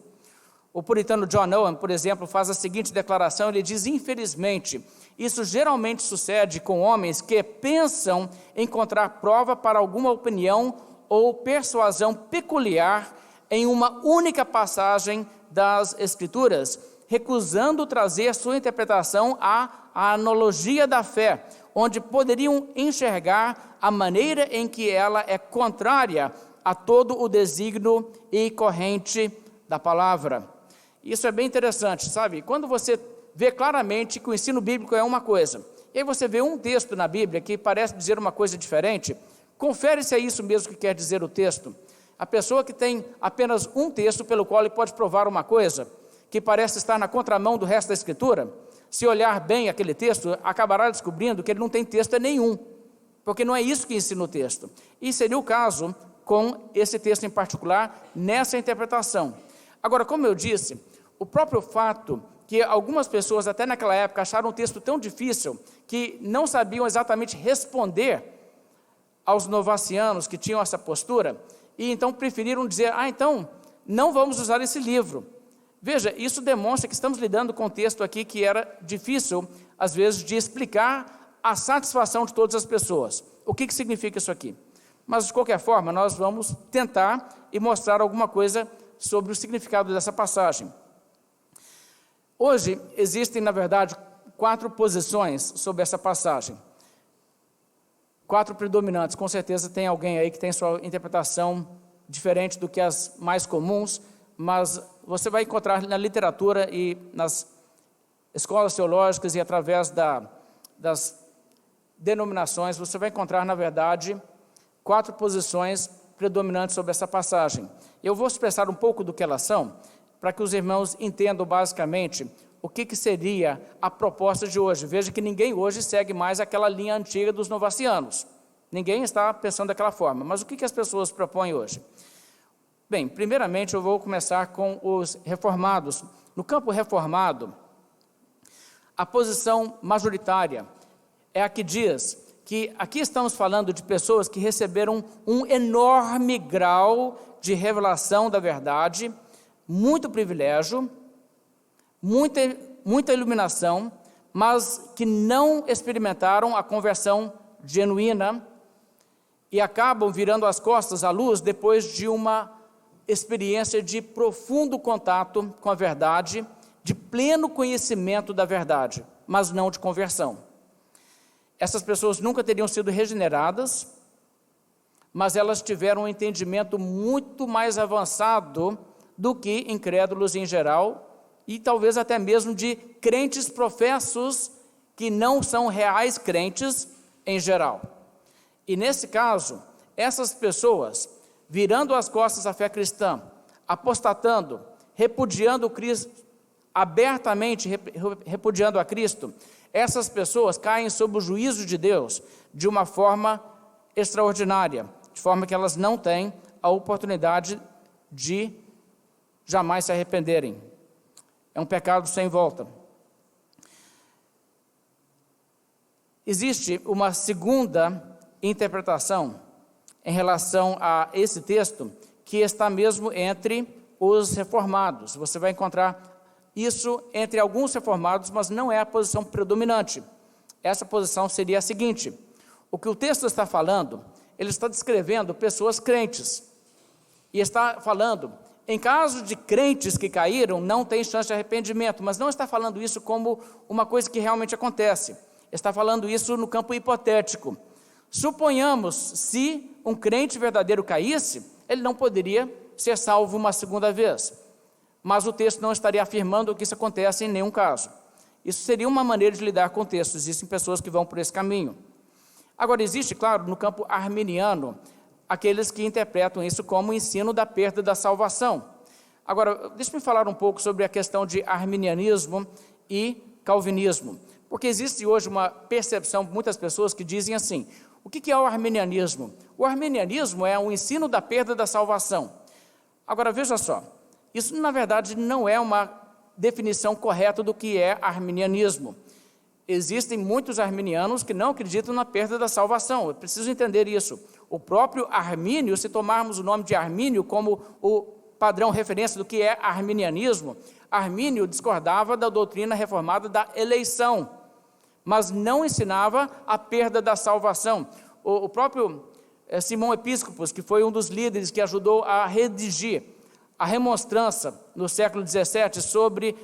O puritano John Owen, por exemplo, faz a seguinte declaração, ele diz, infelizmente, isso geralmente sucede com homens que pensam encontrar prova para alguma opinião ou persuasão peculiar em uma única passagem das Escrituras, recusando trazer sua interpretação à analogia da fé, onde poderiam enxergar a maneira em que ela é contrária a todo o desígnio e corrente da palavra. Isso é bem interessante, sabe? Quando você vê claramente que o ensino bíblico é uma coisa, e aí você vê um texto na Bíblia que parece dizer uma coisa diferente, confere se é isso mesmo que quer dizer o texto. A pessoa que tem apenas um texto pelo qual ele pode provar uma coisa, que parece estar na contramão do resto da Escritura, se olhar bem aquele texto, acabará descobrindo que ele não tem texto nenhum, porque não é isso que ensina o texto. E seria o caso com esse texto em particular, nessa interpretação. Agora, como eu disse, o próprio fato que algumas pessoas até naquela época acharam o texto tão difícil que não sabiam exatamente responder aos novacianos que tinham essa postura, e então preferiram dizer, então não vamos usar esse livro. Veja, isso demonstra que estamos lidando com um texto aqui que era difícil, às vezes, de explicar a satisfação de todas as pessoas. O que significa isso aqui? Mas, de qualquer forma, nós vamos tentar e mostrar alguma coisa sobre o significado dessa passagem. Hoje, existem, na verdade, 4 posições sobre essa passagem. 4 predominantes. Com certeza tem alguém aí que tem sua interpretação diferente do que as mais comuns, mas você vai encontrar na literatura e nas escolas teológicas e através das denominações, você vai encontrar, na verdade, 4 posições predominantes sobre essa passagem. Eu vou expressar um pouco do que elas são, para que os irmãos entendam basicamente o que seria a proposta de hoje. Veja que ninguém hoje segue mais aquela linha antiga dos novacianos. Ninguém está pensando daquela forma. Mas o que as pessoas propõem hoje? Bem, primeiramente eu vou começar com os reformados. No campo reformado, a posição majoritária é a que diz que aqui estamos falando de pessoas que receberam um enorme grau de revelação da verdade, muito privilégio, muita iluminação, mas que não experimentaram a conversão genuína e acabam virando as costas à luz depois de uma experiência de profundo contato com a verdade, de pleno conhecimento da verdade, mas não de conversão. Essas pessoas nunca teriam sido regeneradas, mas elas tiveram um entendimento muito mais avançado do que incrédulos em geral, e talvez até mesmo de crentes professos que não são reais crentes em geral. E nesse caso, essas pessoas, virando as costas à fé cristã, apostatando, repudiando Cristo, abertamente repudiando a Cristo, essas pessoas caem sob o juízo de Deus de uma forma extraordinária, de forma que elas não têm a oportunidade de jamais se arrependerem. É um pecado sem volta. Existe uma segunda interpretação em relação a esse texto, que está mesmo entre os reformados. Você vai encontrar isso entre alguns reformados, mas não é a posição predominante. Essa posição seria a seguinte: o que o texto está falando, ele está descrevendo pessoas crentes, e está falando, em caso de crentes que caíram, não tem chance de arrependimento, mas não está falando isso como uma coisa que realmente acontece, está falando isso no campo hipotético. Suponhamos se um crente verdadeiro caísse, ele não poderia ser salvo uma segunda vez. Mas o texto não estaria afirmando que isso acontece em nenhum caso. Isso seria uma maneira de lidar com o texto. Existem pessoas que vão por esse caminho. Agora, existe, claro, no campo arminiano, aqueles que interpretam isso como o ensino da perda da salvação. Agora, deixa-me falar um pouco sobre a questão de arminianismo e calvinismo. Porque existe hoje uma percepção, muitas pessoas que dizem assim, o que é o arminianismo? O arminianismo é o ensino da perda da salvação. Agora, veja só, isso na verdade não é uma definição correta do que é arminianismo. Existem muitos arminianos que não acreditam na perda da salvação, eu preciso entender isso. O próprio Armínio, se tomarmos o nome de Armínio como o padrão referência do que é arminianismo, Armínio discordava da doutrina reformada da eleição, mas não ensinava a perda da salvação. O próprio Simão Episcopos, que foi um dos líderes que ajudou a redigir a remonstrança no século XVII sobre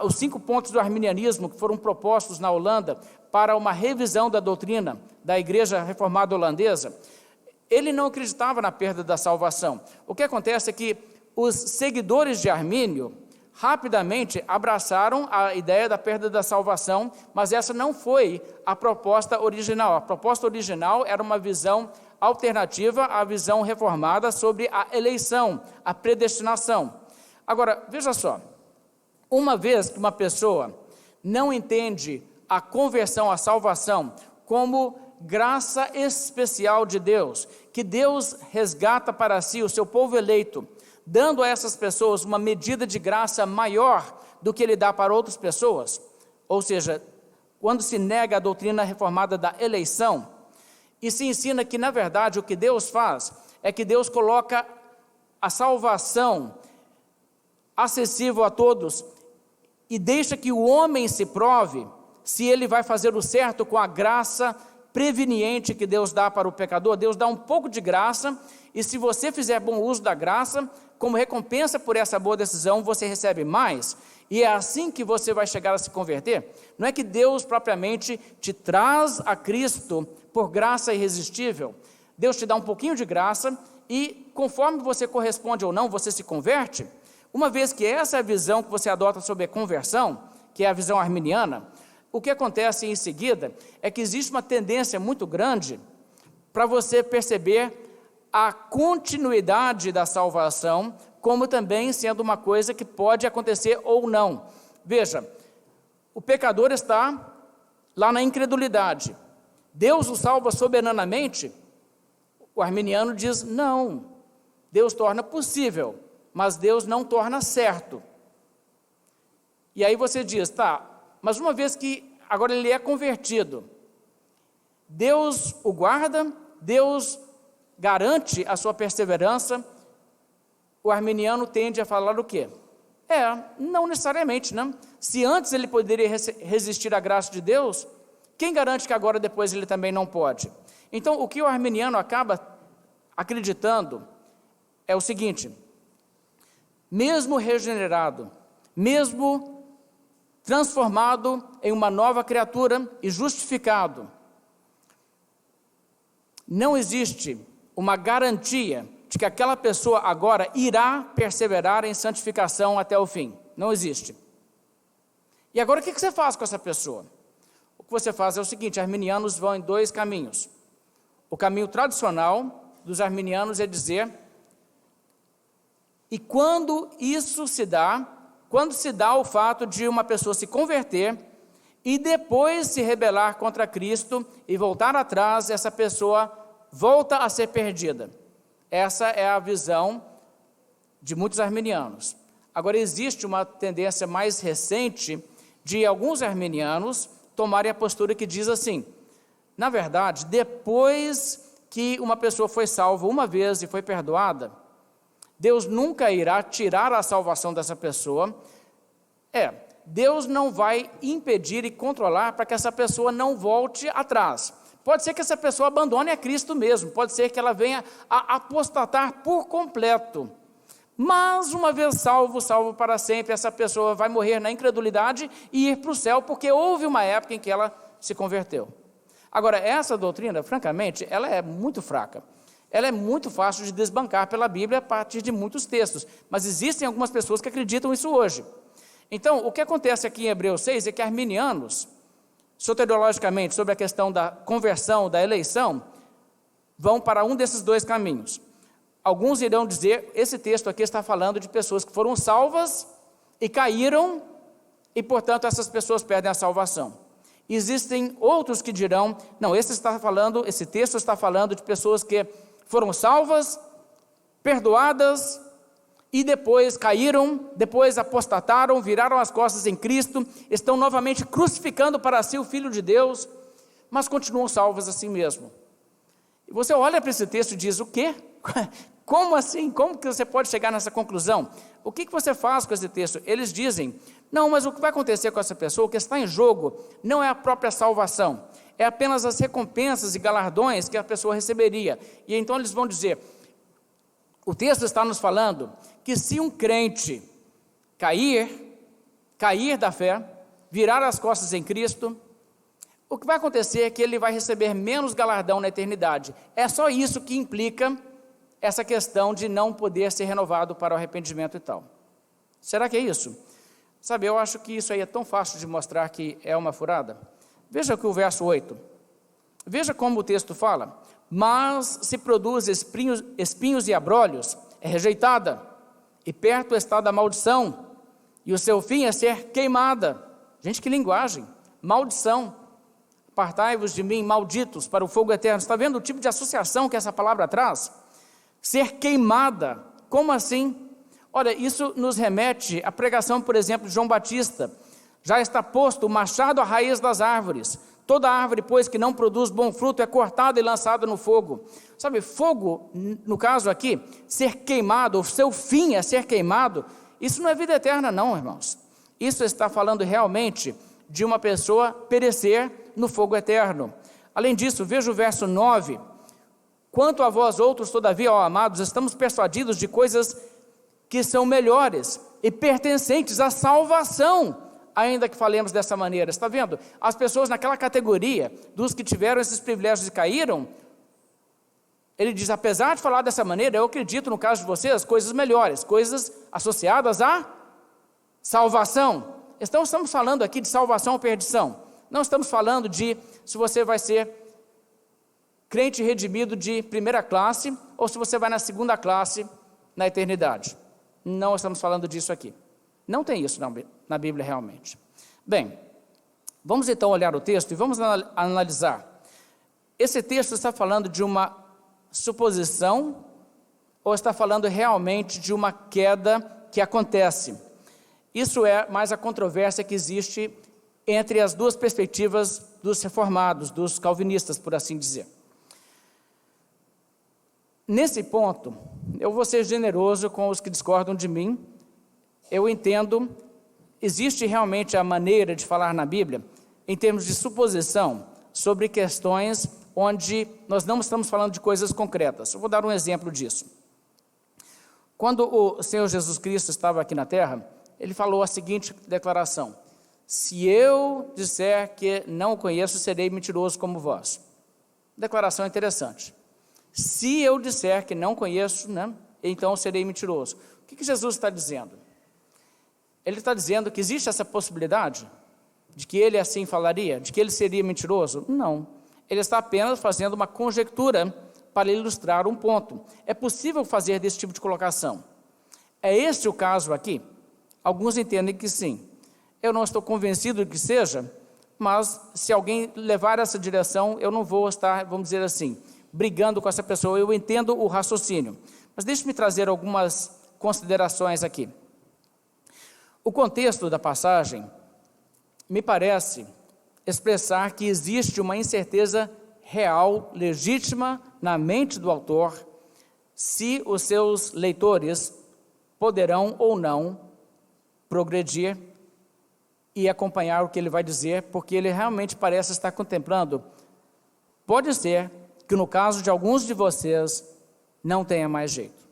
os 5 pontos do arminianismo que foram propostos na Holanda para uma revisão da doutrina da Igreja Reformada Holandesa, ele não acreditava na perda da salvação. O que acontece é que os seguidores de Armínio rapidamente abraçaram a ideia da perda da salvação, mas essa não foi a proposta original. A proposta original era uma visão alternativa à visão reformada sobre a eleição, a predestinação. Agora, veja só, uma vez que uma pessoa não entende a conversão, a salvação, como graça especial de Deus, que Deus resgata para si o seu povo eleito, dando a essas pessoas uma medida de graça maior do que ele dá para outras pessoas, ou seja, quando se nega a doutrina reformada da eleição, e se ensina que, na verdade, o que Deus faz é que Deus coloca a salvação acessível a todos e deixa que o homem se prove se ele vai fazer o certo com a graça preveniente que Deus dá para o pecador. Deus dá um pouco de graça, e se você fizer bom uso da graça, como recompensa por essa boa decisão, você recebe mais, e é assim que você vai chegar a se converter. Não é que Deus propriamente te traz a Cristo por graça irresistível. Deus te dá um pouquinho de graça, e conforme você corresponde ou não, você se converte. Uma vez que essa é a visão que você adota sobre a conversão, que é a visão arminiana, o que acontece em seguida é que existe uma tendência muito grande para você perceber a continuidade da salvação, como também sendo uma coisa que pode acontecer ou não. Veja, o pecador está lá na incredulidade. Deus o salva soberanamente? O arminiano diz não. Deus torna possível, mas Deus não torna certo. E aí você diz, tá, mas uma vez que agora ele é convertido, Deus o guarda, Deus garante a sua perseverança. O arminiano tende a falar o quê? Não necessariamente, né? Se antes ele poderia resistir à graça de Deus, quem garante que agora depois ele também não pode? Então, o que o arminiano acaba acreditando é o seguinte: mesmo regenerado, mesmo transformado em uma nova criatura e justificado, não existe uma garantia de que aquela pessoa agora irá perseverar em santificação até o fim. Não existe. E agora o que você faz com essa pessoa? O que você faz é o seguinte: arminianos vão em 2 caminhos. O caminho tradicional dos arminianos é dizer, e quando isso se dá, quando se dá o fato de uma pessoa se converter e depois se rebelar contra Cristo e voltar atrás, essa pessoa volta a ser perdida. Essa é a visão de muitos arminianos. Agora, existe uma tendência mais recente de alguns arminianos tomarem a postura que diz assim: na verdade, depois que uma pessoa foi salva uma vez e foi perdoada, Deus nunca irá tirar a salvação dessa pessoa. Deus não vai impedir e controlar para que essa pessoa não volte atrás. Pode ser que essa pessoa abandone a Cristo mesmo, pode ser que ela venha a apostatar por completo. Mas uma vez salvo para sempre, essa pessoa vai morrer na incredulidade e ir para o céu, porque houve uma época em que ela se converteu. Agora, essa doutrina, francamente, ela é muito fraca. Ela é muito fácil de desbancar pela Bíblia a partir de muitos textos, mas existem algumas pessoas que acreditam isso hoje. Então, o que acontece aqui em Hebreus 6 é que arminianos, soteriologicamente, sobre a questão da conversão, da eleição, vão para um desses dois caminhos. Alguns irão dizer, esse texto aqui está falando de pessoas que foram salvas e caíram, e, portanto, essas pessoas perdem a salvação. Existem outros que dirão, não, esse texto está falando de pessoas que foram salvas, perdoadas, e depois caíram, depois apostataram, viraram as costas em Cristo, estão novamente crucificando para si o Filho de Deus, mas continuam salvas assim mesmo. E você olha para esse texto e diz, o quê? Como assim? Como que você pode chegar nessa conclusão? O que você faz com esse texto? Eles dizem, não, mas o que vai acontecer com essa pessoa, o que está em jogo, não é a própria salvação, é apenas as recompensas e galardões que a pessoa receberia. E então eles vão dizer, o texto está nos falando que se um crente cair da fé, virar as costas em Cristo, o que vai acontecer é que ele vai receber menos galardão na eternidade. É só isso que implica essa questão de não poder ser renovado para o arrependimento e tal. Será que é isso? Sabe, eu acho que isso aí é tão fácil de mostrar que é uma furada. Veja aqui o verso 8. Veja como o texto fala. Mas se produz espinhos e abrolhos, é rejeitada, e perto está da maldição, e o seu fim é ser queimada. Gente, que linguagem! Maldição. Apartai-vos de mim, malditos, para o fogo eterno. Está vendo o tipo de associação que essa palavra traz? Ser queimada. Como assim? Olha, isso nos remete à pregação, por exemplo, de João Batista. Já está posto o machado à raiz das árvores. Toda árvore, pois, que não produz bom fruto, é cortada e lançada no fogo. Sabe, fogo, no caso aqui, ser queimado, o seu fim é ser queimado, isso não é vida eterna não, irmãos. Isso está falando realmente de uma pessoa perecer no fogo eterno. Além disso, veja o verso 9. Quanto a vós outros, todavia, ó amados, estamos persuadidos de coisas que são melhores e pertencentes à salvação, ainda que falemos dessa maneira. Está vendo? As pessoas naquela categoria, dos que tiveram esses privilégios e caíram, ele diz, apesar de falar dessa maneira, eu acredito no caso de vocês, coisas melhores, coisas associadas à salvação. Então estamos falando aqui de salvação ou perdição. Não estamos falando de se você vai ser crente redimido de primeira classe, ou se você vai na segunda classe na eternidade. Não estamos falando disso aqui. Não tem isso na Bíblia realmente. Bem, vamos então olhar o texto e vamos analisar. Esse texto está falando de uma suposição ou está falando realmente de uma queda que acontece? Isso é mais a controvérsia que existe entre as duas perspectivas dos reformados, dos calvinistas, por assim dizer. Nesse ponto, eu vou ser generoso com os que discordam de mim. Eu entendo, existe realmente a maneira de falar na Bíblia, em termos de suposição, sobre questões onde nós não estamos falando de coisas concretas. Eu vou dar um exemplo disso. Quando o Senhor Jesus Cristo estava aqui na terra, ele falou a seguinte declaração: se eu disser que não o conheço, serei mentiroso como vós. Declaração interessante. Se eu disser que não conheço, né, então serei mentiroso. O que Jesus está dizendo? Ele está dizendo que existe essa possibilidade de que ele assim falaria, de que ele seria mentiroso? Não. Ele está apenas fazendo uma conjectura para ilustrar um ponto. É possível fazer desse tipo de colocação. É este o caso aqui? Alguns entendem que sim. Eu não estou convencido de que seja, mas se alguém levar essa direção, eu não vou estar, vamos dizer assim, brigando com essa pessoa. Eu entendo o raciocínio. Mas deixe-me trazer algumas considerações aqui. O contexto da passagem me parece expressar que existe uma incerteza real, legítima, na mente do autor, se os seus leitores poderão ou não progredir e acompanhar o que ele vai dizer, porque ele realmente parece estar contemplando. Pode ser que no caso de alguns de vocês não tenha mais jeito.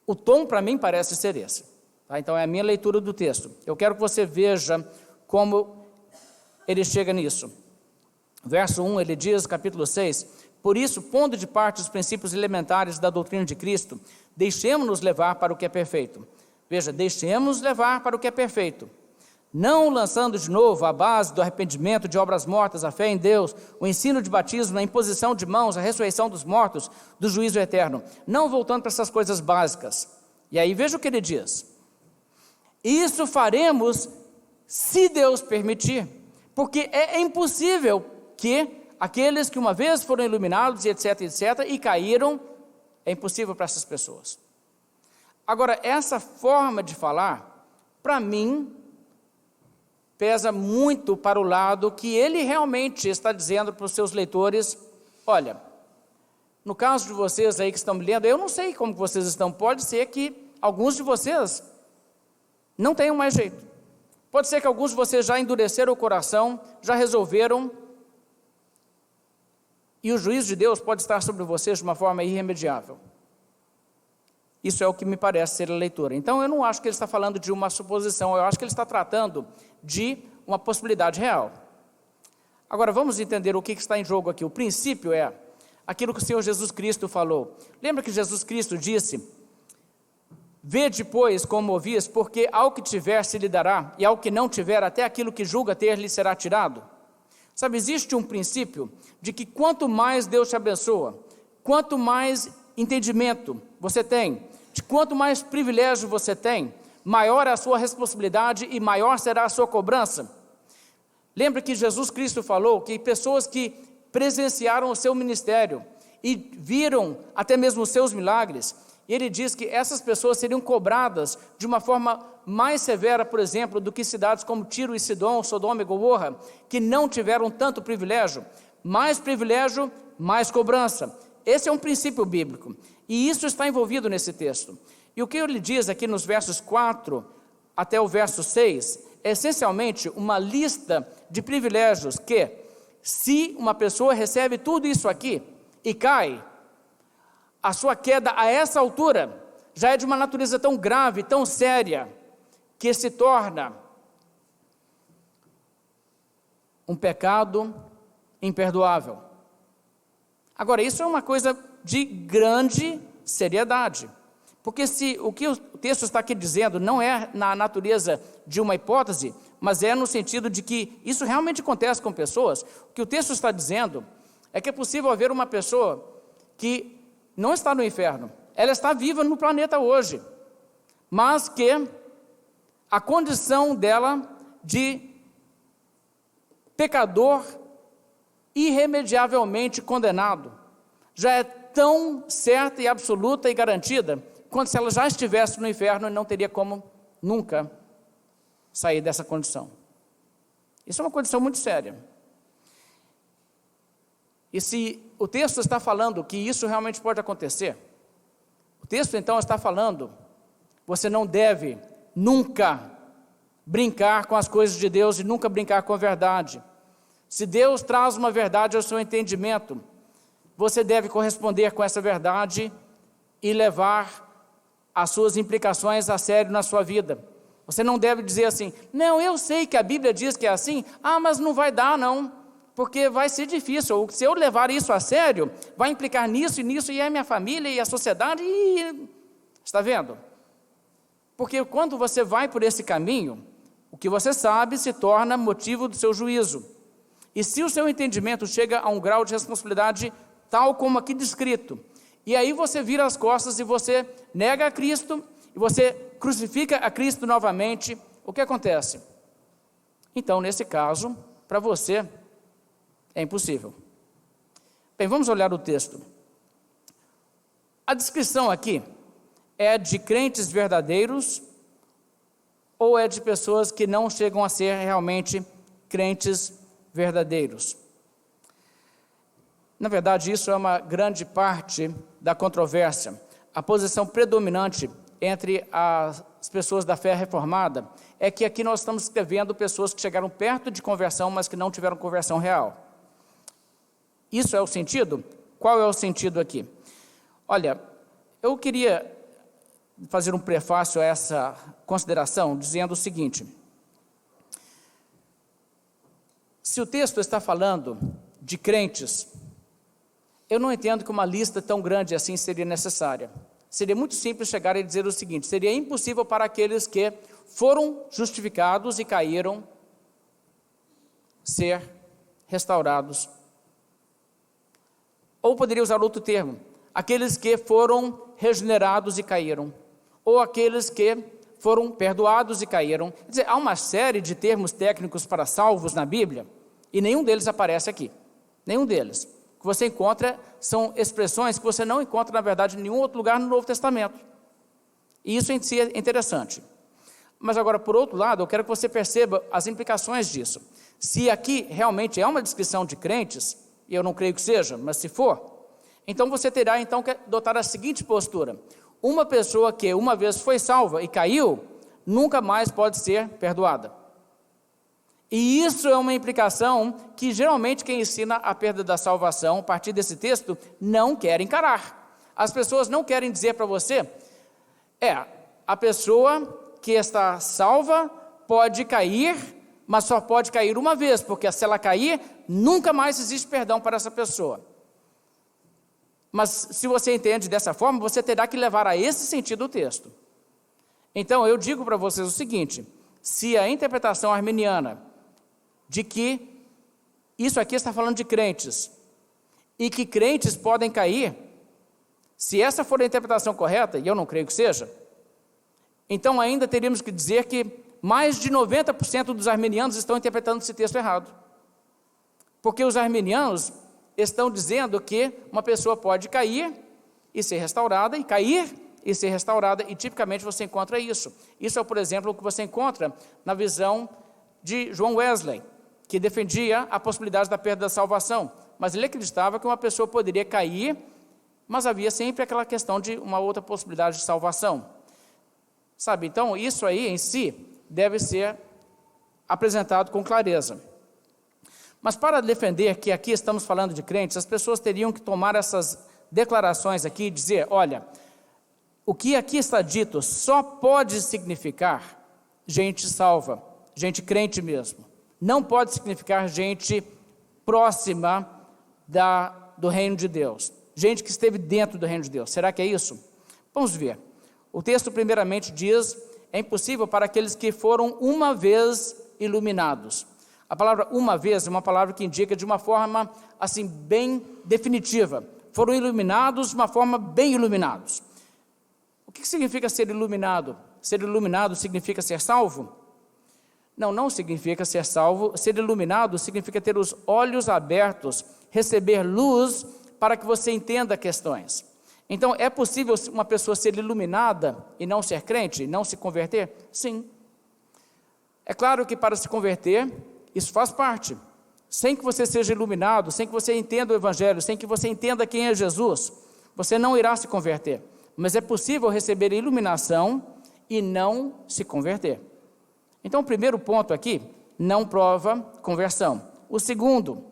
O tom para mim parece ser esse. Tá? Então é a minha leitura do texto. Eu quero que você veja como ele chega nisso. Verso 1, ele diz, capítulo 6, Por isso, pondo de parte os princípios elementares da doutrina de Cristo, deixemos-nos levar para o que é perfeito. Veja, deixemos-nos levar para o que é perfeito. Não lançando de novo a base do arrependimento, de obras mortas, a fé em Deus, o ensino de batismo, a imposição de mãos, a ressurreição dos mortos, do juízo eterno. Não voltando para essas coisas básicas. E aí veja o que ele diz. Isso faremos se Deus permitir. Porque é impossível que aqueles que uma vez foram iluminados, e etc, e caíram, é impossível para essas pessoas. Agora, essa forma de falar, para mim, pesa muito para o lado que ele realmente está dizendo para os seus leitores, olha, no caso de vocês aí que estão me lendo, eu não sei como vocês estão, pode ser que alguns de vocês não tenham mais jeito. Pode ser que alguns de vocês já endureceram o coração, já resolveram, e o juízo de Deus pode estar sobre vocês de uma forma irremediável. Isso é o que me parece ser a leitura. Então, eu não acho que ele está falando de uma suposição, eu acho que ele está tratando de uma possibilidade real. Agora, vamos entender o que está em jogo aqui. O princípio é aquilo que o Senhor Jesus Cristo falou. Lembra que Jesus Cristo disse, vede, pois, como ouvis, porque ao que tiver se lhe dará, e ao que não tiver, até aquilo que julga ter lhe será tirado. Sabe, existe um princípio de que quanto mais Deus te abençoa, quanto mais entendimento você tem, de quanto mais privilégio você tem, maior é a sua responsabilidade e maior será a sua cobrança. Lembra que Jesus Cristo falou que pessoas que presenciaram o seu ministério e viram até mesmo os seus milagres, e ele diz que essas pessoas seriam cobradas de uma forma mais severa, por exemplo, do que cidades como Tiro e Sidom, Sodoma e Gomorra, que não tiveram tanto privilégio. Mais privilégio, mais cobrança. Esse é um princípio bíblico, e isso está envolvido nesse texto. E o que ele diz aqui nos versos 4 até o verso 6, é essencialmente uma lista de privilégios que, se uma pessoa recebe tudo isso aqui e cai, a sua queda a essa altura já é de uma natureza tão grave, tão séria, que se torna um pecado imperdoável. Agora, isso é uma coisa de grande seriedade, porque se o que o texto está aqui dizendo não é na natureza de uma hipótese, mas é no sentido de que isso realmente acontece com pessoas, o que o texto está dizendo é que é possível haver uma pessoa que não está no inferno, ela está viva no planeta hoje, mas que a condição dela de pecador irremediavelmente condenado já é tão certa e absoluta e garantida quanto se ela já estivesse no inferno e não teria como nunca sair dessa condição. Isso é uma condição muito séria. E se o texto está falando que isso realmente pode acontecer, o texto então está falando, você não deve nunca brincar com as coisas de Deus e nunca brincar com a verdade. Se Deus traz uma verdade ao seu entendimento, você deve corresponder com essa verdade e levar as suas implicações a sério na sua vida. Você não deve dizer assim, não, eu sei que a Bíblia diz que é assim, mas não vai dar não, porque vai ser difícil, ou se eu levar isso a sério, vai implicar nisso e nisso, e a minha família e a sociedade, e... Está vendo? Porque quando você vai por esse caminho, o que você sabe se torna motivo do seu juízo. E se o seu entendimento chega a um grau de responsabilidade tal como aqui descrito, e aí você vira as costas e você nega a Cristo, e você crucifica a Cristo novamente, o que acontece? Então, nesse caso, para você, é impossível. Bem, vamos olhar o texto. A descrição aqui é de crentes verdadeiros ou é de pessoas que não chegam a ser realmente crentes verdadeiros? Na verdade, isso é uma grande parte da controvérsia. A posição predominante entre as pessoas da fé reformada é que aqui nós estamos escrevendo pessoas que chegaram perto de conversão, mas que não tiveram conversão real. Isso é o sentido? Qual é o sentido aqui? Olha, eu queria fazer um prefácio a essa consideração, dizendo o seguinte: se o texto está falando de crentes, Eu não entendo que uma lista tão grande assim seria necessária. Seria muito simples chegar e dizer o seguinte: seria impossível para aqueles que foram justificados e caíram ser restaurados. Ou poderia usar outro termo: aqueles que foram regenerados e caíram, ou aqueles que foram perdoados e caíram. Quer dizer, há uma série de termos técnicos para salvos na Bíblia, e nenhum deles aparece aqui. Nenhum deles. O que você encontra são expressões que você não encontra, na verdade, em nenhum outro lugar no Novo Testamento. E isso em si é interessante. Mas agora, por outro lado, eu quero que você perceba as implicações disso. Se aqui realmente é uma descrição de crentes, e eu não creio que seja, mas se for, então você terá então que adotar a seguinte postura: uma pessoa que uma vez foi salva e caiu, nunca mais pode ser perdoada. E isso é uma implicação que geralmente quem ensina a perda da salvação, a partir desse texto, não quer encarar. As pessoas não querem dizer para você: a pessoa que está salva pode cair, mas só pode cair uma vez, porque se ela cair, nunca mais existe perdão para essa pessoa. Mas se você entende dessa forma, você terá que levar a esse sentido o texto. Então eu digo para vocês o seguinte: se a interpretação arminiana de que isso aqui está falando de crentes, e que crentes podem cair, se essa for a interpretação correta, e eu não creio que seja, então ainda teríamos que dizer que mais de 90% dos arminianos estão interpretando esse texto errado. Porque os arminianos estão dizendo que uma pessoa pode cair e ser restaurada, e cair e ser restaurada, e tipicamente você encontra isso. Isso é, por exemplo, o que você encontra na visão de John Wesley, que defendia a possibilidade da perda da salvação, mas ele acreditava que uma pessoa poderia cair, mas havia sempre aquela questão de uma outra possibilidade de salvação. Sabe, então isso aí em si deve ser apresentado com clareza. Mas para defender que aqui estamos falando de crentes, as pessoas teriam que tomar essas declarações aqui e dizer: olha, o que aqui está dito só pode significar gente salva, gente crente mesmo. Não pode significar gente próxima do reino de Deus, gente que esteve dentro do reino de Deus. Será que é isso? Vamos ver. O texto primeiramente diz: é impossível para aqueles que foram uma vez iluminados. A palavra uma vez é uma palavra que indica de uma forma assim bem definitiva. Foram iluminados de uma forma bem iluminados. O que significa ser iluminado? Ser iluminado significa ser salvo? Não, não significa ser salvo. Ser iluminado significa ter os olhos abertos, receber luz para que você entenda questões. Então, é possível uma pessoa ser iluminada e não ser crente, não se converter? Sim. É claro que para se converter, isso faz parte. Sem que você seja iluminado, sem que você entenda o Evangelho, sem que você entenda quem é Jesus, você não irá se converter. Mas é possível receber iluminação e não se converter. Então, o primeiro ponto aqui, não prova conversão. O segundo,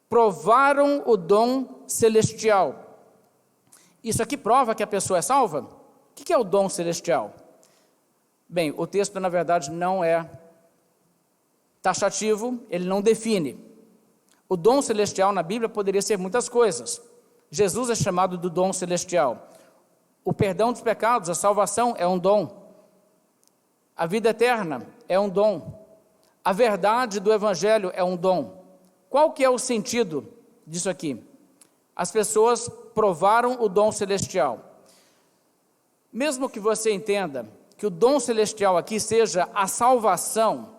provaram o dom celestial. Isso aqui prova que a pessoa é salva? O que é o dom celestial? Bem, o texto, na verdade, não é taxativo, ele não define. O dom celestial na Bíblia poderia ser muitas coisas. Jesus é chamado do dom celestial. O perdão dos pecados, a salvação é um dom. A vida eterna é um dom. A verdade do Evangelho é um dom. Qual que é o sentido disso aqui? As pessoas provaram o dom celestial. Mesmo que você entenda que o dom celestial aqui seja a salvação,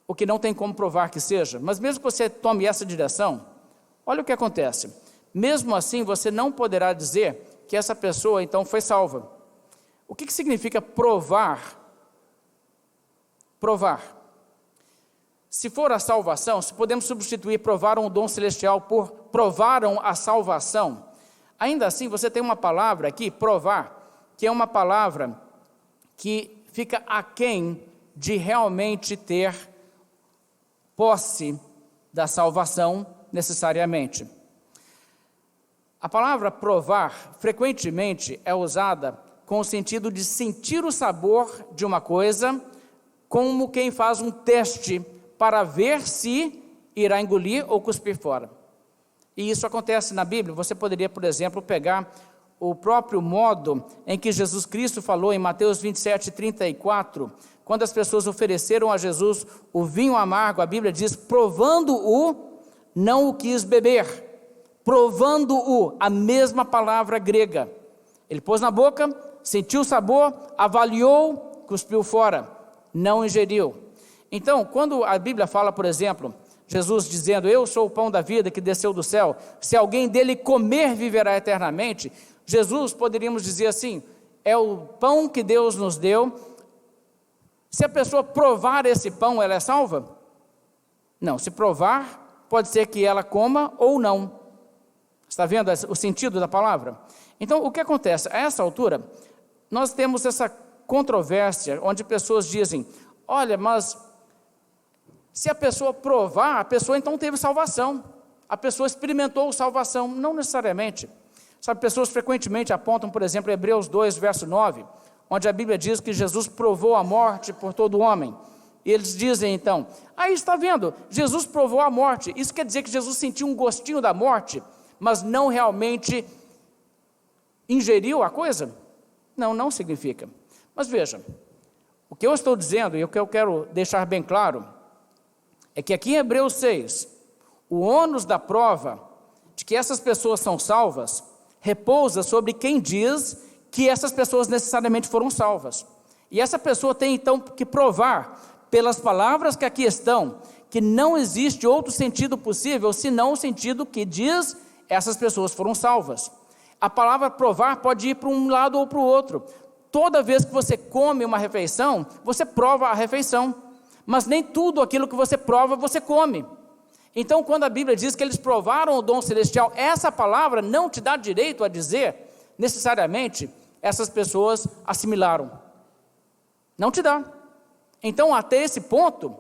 o que não tem como provar que seja, mas mesmo que você tome essa direção, olha o que acontece. Mesmo assim, você não poderá dizer que essa pessoa então foi salva. O que significa provar? Provar. Se for a salvação, se podemos substituir provaram o dom celestial por provaram a salvação, ainda assim você tem uma palavra aqui, provar, que é uma palavra que fica aquém de realmente ter posse da salvação necessariamente. A palavra provar frequentemente é usada com o sentido de sentir o sabor de uma coisa, como quem faz um teste para ver se irá engolir ou cuspir fora. E isso acontece na Bíblia. Você poderia, por exemplo, pegar o próprio modo em que Jesus Cristo falou em Mateus 27:34, quando as pessoas ofereceram a Jesus o vinho amargo, a Bíblia diz, provando-o, não o quis beber. Provando-o, a mesma palavra grega. Ele pôs na boca, sentiu o sabor, avaliou, cuspiu fora, não ingeriu. Então, quando a Bíblia fala, por exemplo, Jesus dizendo, eu sou o pão da vida que desceu do céu, se alguém dele comer, viverá eternamente. Jesus, poderíamos dizer assim, é o pão que Deus nos deu. Se a pessoa provar esse pão, ela é salva? Não, se provar, pode ser que ela coma ou não. Está vendo o sentido da palavra? Então, o que acontece? A essa altura, nós temos essa controvérsia, onde pessoas dizem, olha, mas se a pessoa provar, a pessoa então teve salvação. A pessoa experimentou salvação. Não necessariamente. Sabe, pessoas frequentemente apontam, por exemplo, Hebreus 2, verso 9, onde a Bíblia diz que Jesus provou a morte por todo homem. E eles dizem então, aí está vendo, Jesus provou a morte. Isso quer dizer que Jesus sentiu um gostinho da morte, mas não realmente ingeriu a coisa? Não, não significa. Mas veja, o que eu estou dizendo e o que eu quero deixar bem claro é que aqui em Hebreus 6, o ônus da prova de que essas pessoas são salvas repousa sobre quem diz que essas pessoas necessariamente foram salvas. E essa pessoa tem então que provar pelas palavras que aqui estão que não existe outro sentido possível senão o sentido que diz essas pessoas foram salvas. A palavra provar pode ir para um lado ou para o outro. Toda vez que você come uma refeição, você prova a refeição. Mas nem tudo aquilo que você prova, você come. Então, quando a Bíblia diz que eles provaram o dom celestial, essa palavra não te dá direito a dizer, necessariamente, essas pessoas assimilaram. Não te dá. Então, até esse ponto,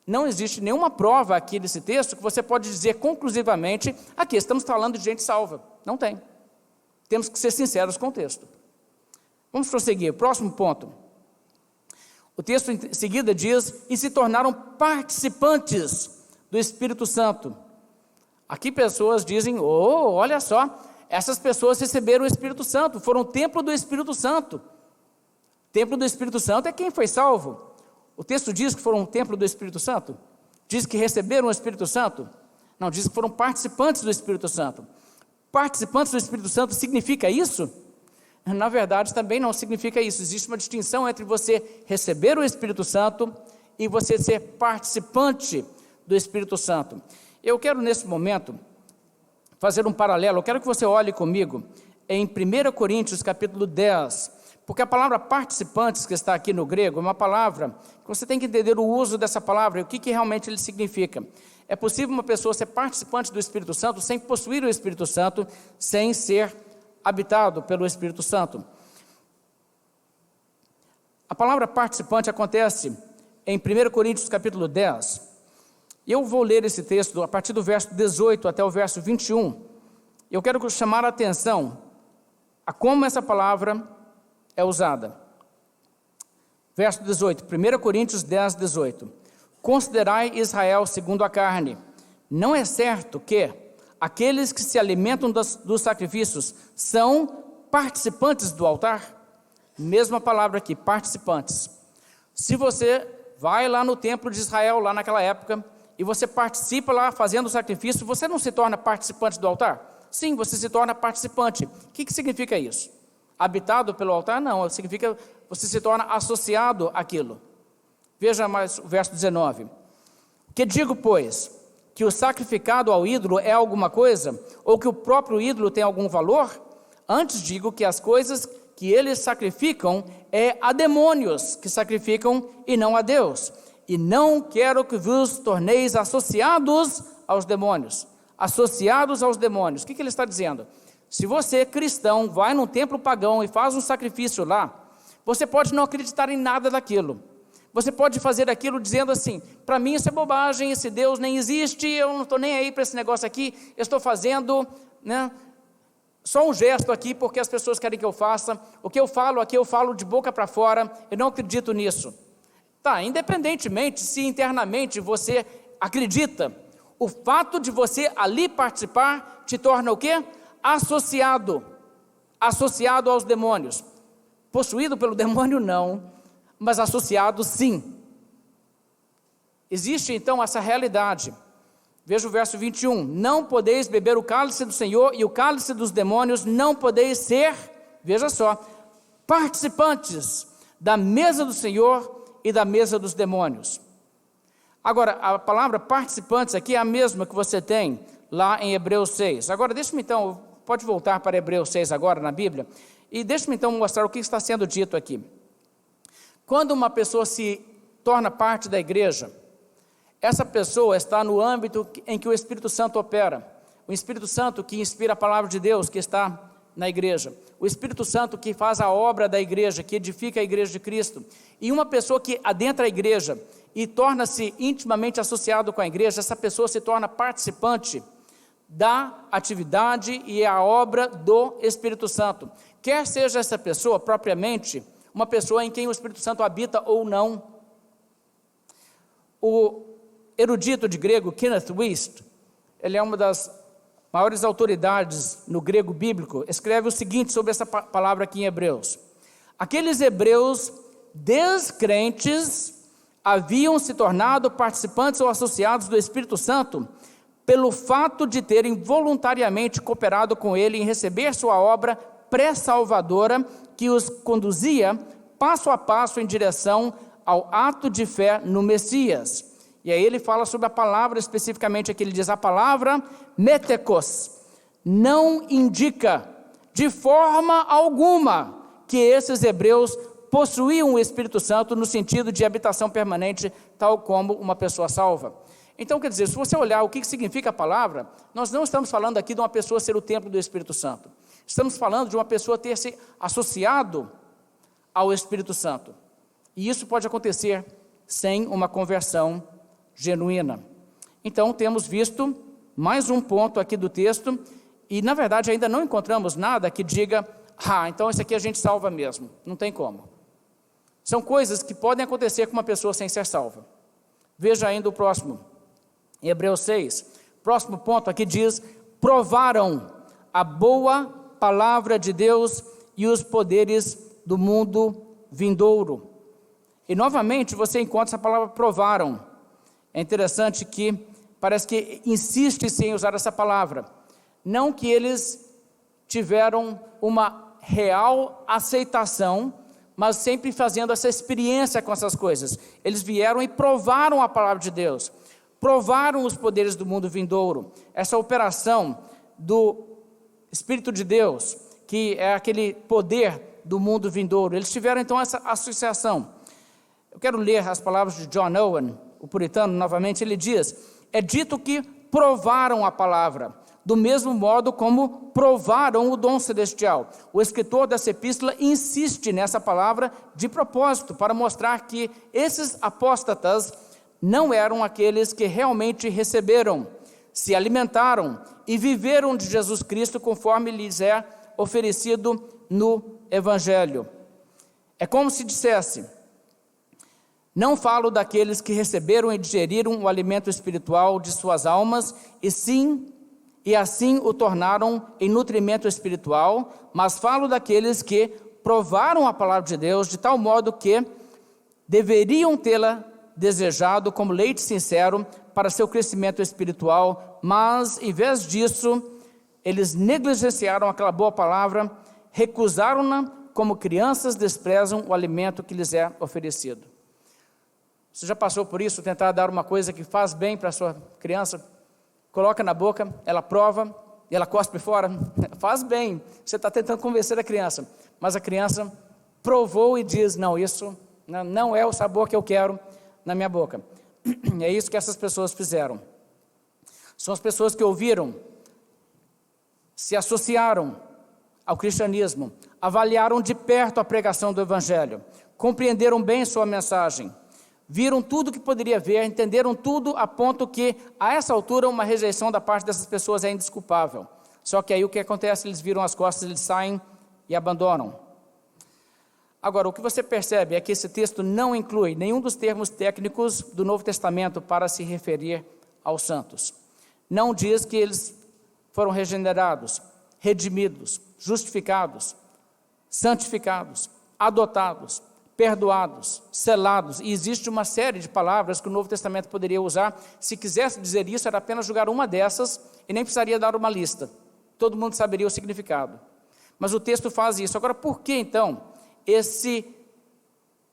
não existe nenhuma prova aqui nesse texto que você pode dizer conclusivamente, aqui estamos falando de gente salva. Não tem. Temos que ser sinceros com o texto. Vamos prosseguir. Próximo ponto. O texto em seguida diz, e se tornaram participantes do Espírito Santo. Aqui pessoas dizem, olha só, essas pessoas receberam o Espírito Santo, foram templo do Espírito Santo. Templo do Espírito Santo é quem foi salvo. O texto diz que foram um templo do Espírito Santo? Diz que receberam o Espírito Santo? Não, diz que foram participantes do Espírito Santo. Participantes do Espírito Santo significa isso? Na verdade, também não significa isso. Existe uma distinção entre você receber o Espírito Santo e você ser participante do Espírito Santo. Eu quero, nesse momento, fazer um paralelo. Eu quero que você olhe comigo em 1 Coríntios, capítulo 10, porque a palavra participantes, que está aqui no grego, é uma palavra que você tem que entender o uso dessa palavra e o que realmente ele significa. É possível uma pessoa ser participante do Espírito Santo sem possuir o Espírito Santo, sem ser habitado pelo Espírito Santo. A palavra participante acontece em 1 Coríntios capítulo 10. Eu vou ler esse texto a partir do verso 18 até o verso 21. Eu quero chamar a atenção a como essa palavra é usada. Verso 18, 1 Coríntios 10, 18. Considerai Israel segundo a carne. Não é certo que aqueles que se alimentam dos sacrifícios são participantes do altar? Mesma palavra aqui, participantes. Se você vai lá no templo de Israel, lá naquela época, e você participa lá fazendo o sacrifício, você não se torna participante do altar? Sim, você se torna participante. O que significa isso? Habitado pelo altar? Não, significa você se torna associado àquilo. Veja mais o verso 19. Que digo, pois, que o sacrificado ao ídolo é alguma coisa, ou que o próprio ídolo tem algum valor? Antes digo que as coisas que eles sacrificam é a demônios que sacrificam e não a Deus. E não quero que vos torneis associados aos demônios. Associados aos demônios. O que ele está dizendo? Se você, cristão, vai num templo pagão e faz um sacrifício lá, você pode não acreditar em nada daquilo. Você pode fazer aquilo dizendo assim, para mim isso é bobagem, esse Deus nem existe, eu não estou nem aí para esse negócio aqui, eu estou fazendo, só um gesto aqui porque as pessoas querem que eu faça, o que eu falo aqui eu falo de boca para fora, eu não acredito nisso. Tá, independentemente se internamente você acredita, O fato de você ali participar te torna o quê? Associado aos demônios. Possuído pelo demônio não, mas associado sim. Existe então essa realidade. Veja o verso 21, não podeis beber o cálice do Senhor e o cálice dos demônios, não podeis ser, veja só, participantes da mesa do Senhor e da mesa dos demônios. Agora, a palavra participantes aqui é a mesma que você tem lá em Hebreus 6. Agora, deixa-me então, pode voltar para Hebreus 6 agora na Bíblia, e deixa-me então mostrar o que está sendo dito aqui. Quando uma pessoa se torna parte da igreja, essa pessoa está no âmbito em que o Espírito Santo opera. O Espírito Santo que inspira a palavra de Deus, que está na igreja. O Espírito Santo que faz a obra da igreja, que edifica a igreja de Cristo. E uma pessoa que adentra a igreja e torna-se intimamente associado com a igreja, essa pessoa se torna participante da atividade e a obra do Espírito Santo. Quer seja essa pessoa propriamente uma pessoa em quem o Espírito Santo habita ou não. O erudito de grego Kenneth Wuest, ele é uma das maiores autoridades no grego bíblico, escreve o seguinte sobre essa palavra aqui em Hebreus. Aqueles hebreus descrentes haviam se tornado participantes ou associados do Espírito Santo pelo fato de terem voluntariamente cooperado com ele em receber sua obra pré-salvadora que os conduzia passo a passo em direção ao ato de fé no Messias. E aí ele fala sobre a palavra especificamente aqui, ele diz a palavra metekos, não indica de forma alguma que esses hebreus possuíam o Espírito Santo no sentido de habitação permanente, tal como uma pessoa salva. Então, quer dizer, se você olhar o que significa a palavra, nós não estamos falando aqui de uma pessoa ser o templo do Espírito Santo. Estamos falando de uma pessoa ter se associado ao Espírito Santo. E isso pode acontecer sem uma conversão genuína. Então, temos visto mais um ponto aqui do texto, e na verdade ainda não encontramos nada que diga, então esse aqui a gente salva mesmo. Não tem como. São coisas que podem acontecer com uma pessoa sem ser salva. Veja ainda o próximo, em Hebreus 6, próximo ponto aqui diz, provaram a boa palavra de Deus e os poderes do mundo vindouro. E novamente você encontra essa palavra provaram. É interessante que parece que insiste-se em usar essa palavra. Não que eles tiveram uma real aceitação, mas sempre fazendo essa experiência com essas coisas. Eles vieram e provaram a palavra de Deus, provaram os poderes do mundo vindouro, essa operação do Espírito de Deus, que é aquele poder do mundo vindouro. Eles tiveram então essa associação. Eu quero ler as palavras de John Owen, o puritano, novamente. Ele diz, é dito que provaram a palavra, do mesmo modo como provaram o dom celestial. O escritor dessa epístola insiste nessa palavra de propósito, para mostrar que esses apóstatas não eram aqueles que realmente receberam, se alimentaram e viveram de Jesus Cristo conforme lhes é oferecido no Evangelho. É como se dissesse, não falo daqueles que receberam e digeriram o alimento espiritual de suas almas, e assim o tornaram em nutrimento espiritual, mas falo daqueles que provaram a palavra de Deus de tal modo que deveriam tê-la desejado como leite sincero para seu crescimento espiritual, mas em vez disso, eles negligenciaram aquela boa palavra, recusaram-na como crianças desprezam o alimento que lhes é oferecido. Você já passou por isso, tentar dar uma coisa que faz bem para a sua criança? Coloca na boca, ela prova e ela cospe fora. Faz bem, você está tentando convencer a criança, mas a criança provou e diz, não, isso não é o sabor que eu quero na minha boca. É isso que essas pessoas fizeram. São as pessoas que ouviram, se associaram ao cristianismo, avaliaram de perto a pregação do Evangelho, compreenderam bem sua mensagem, viram tudo que poderia ver, entenderam tudo a ponto que, a essa altura, uma rejeição da parte dessas pessoas é indesculpável. Só que aí o que acontece? Eles viram as costas, eles saem e abandonam. Agora, o que você percebe é que esse texto não inclui nenhum dos termos técnicos do Novo Testamento para se referir aos santos. não diz que eles foram regenerados, redimidos, justificados, santificados, adotados, perdoados, selados, e existe uma série de palavras que o Novo Testamento poderia usar. Se quisesse dizer isso, era apenas jogar uma dessas e nem precisaria dar uma lista. Todo mundo saberia o significado. Mas o texto faz isso. Agora, por que então esse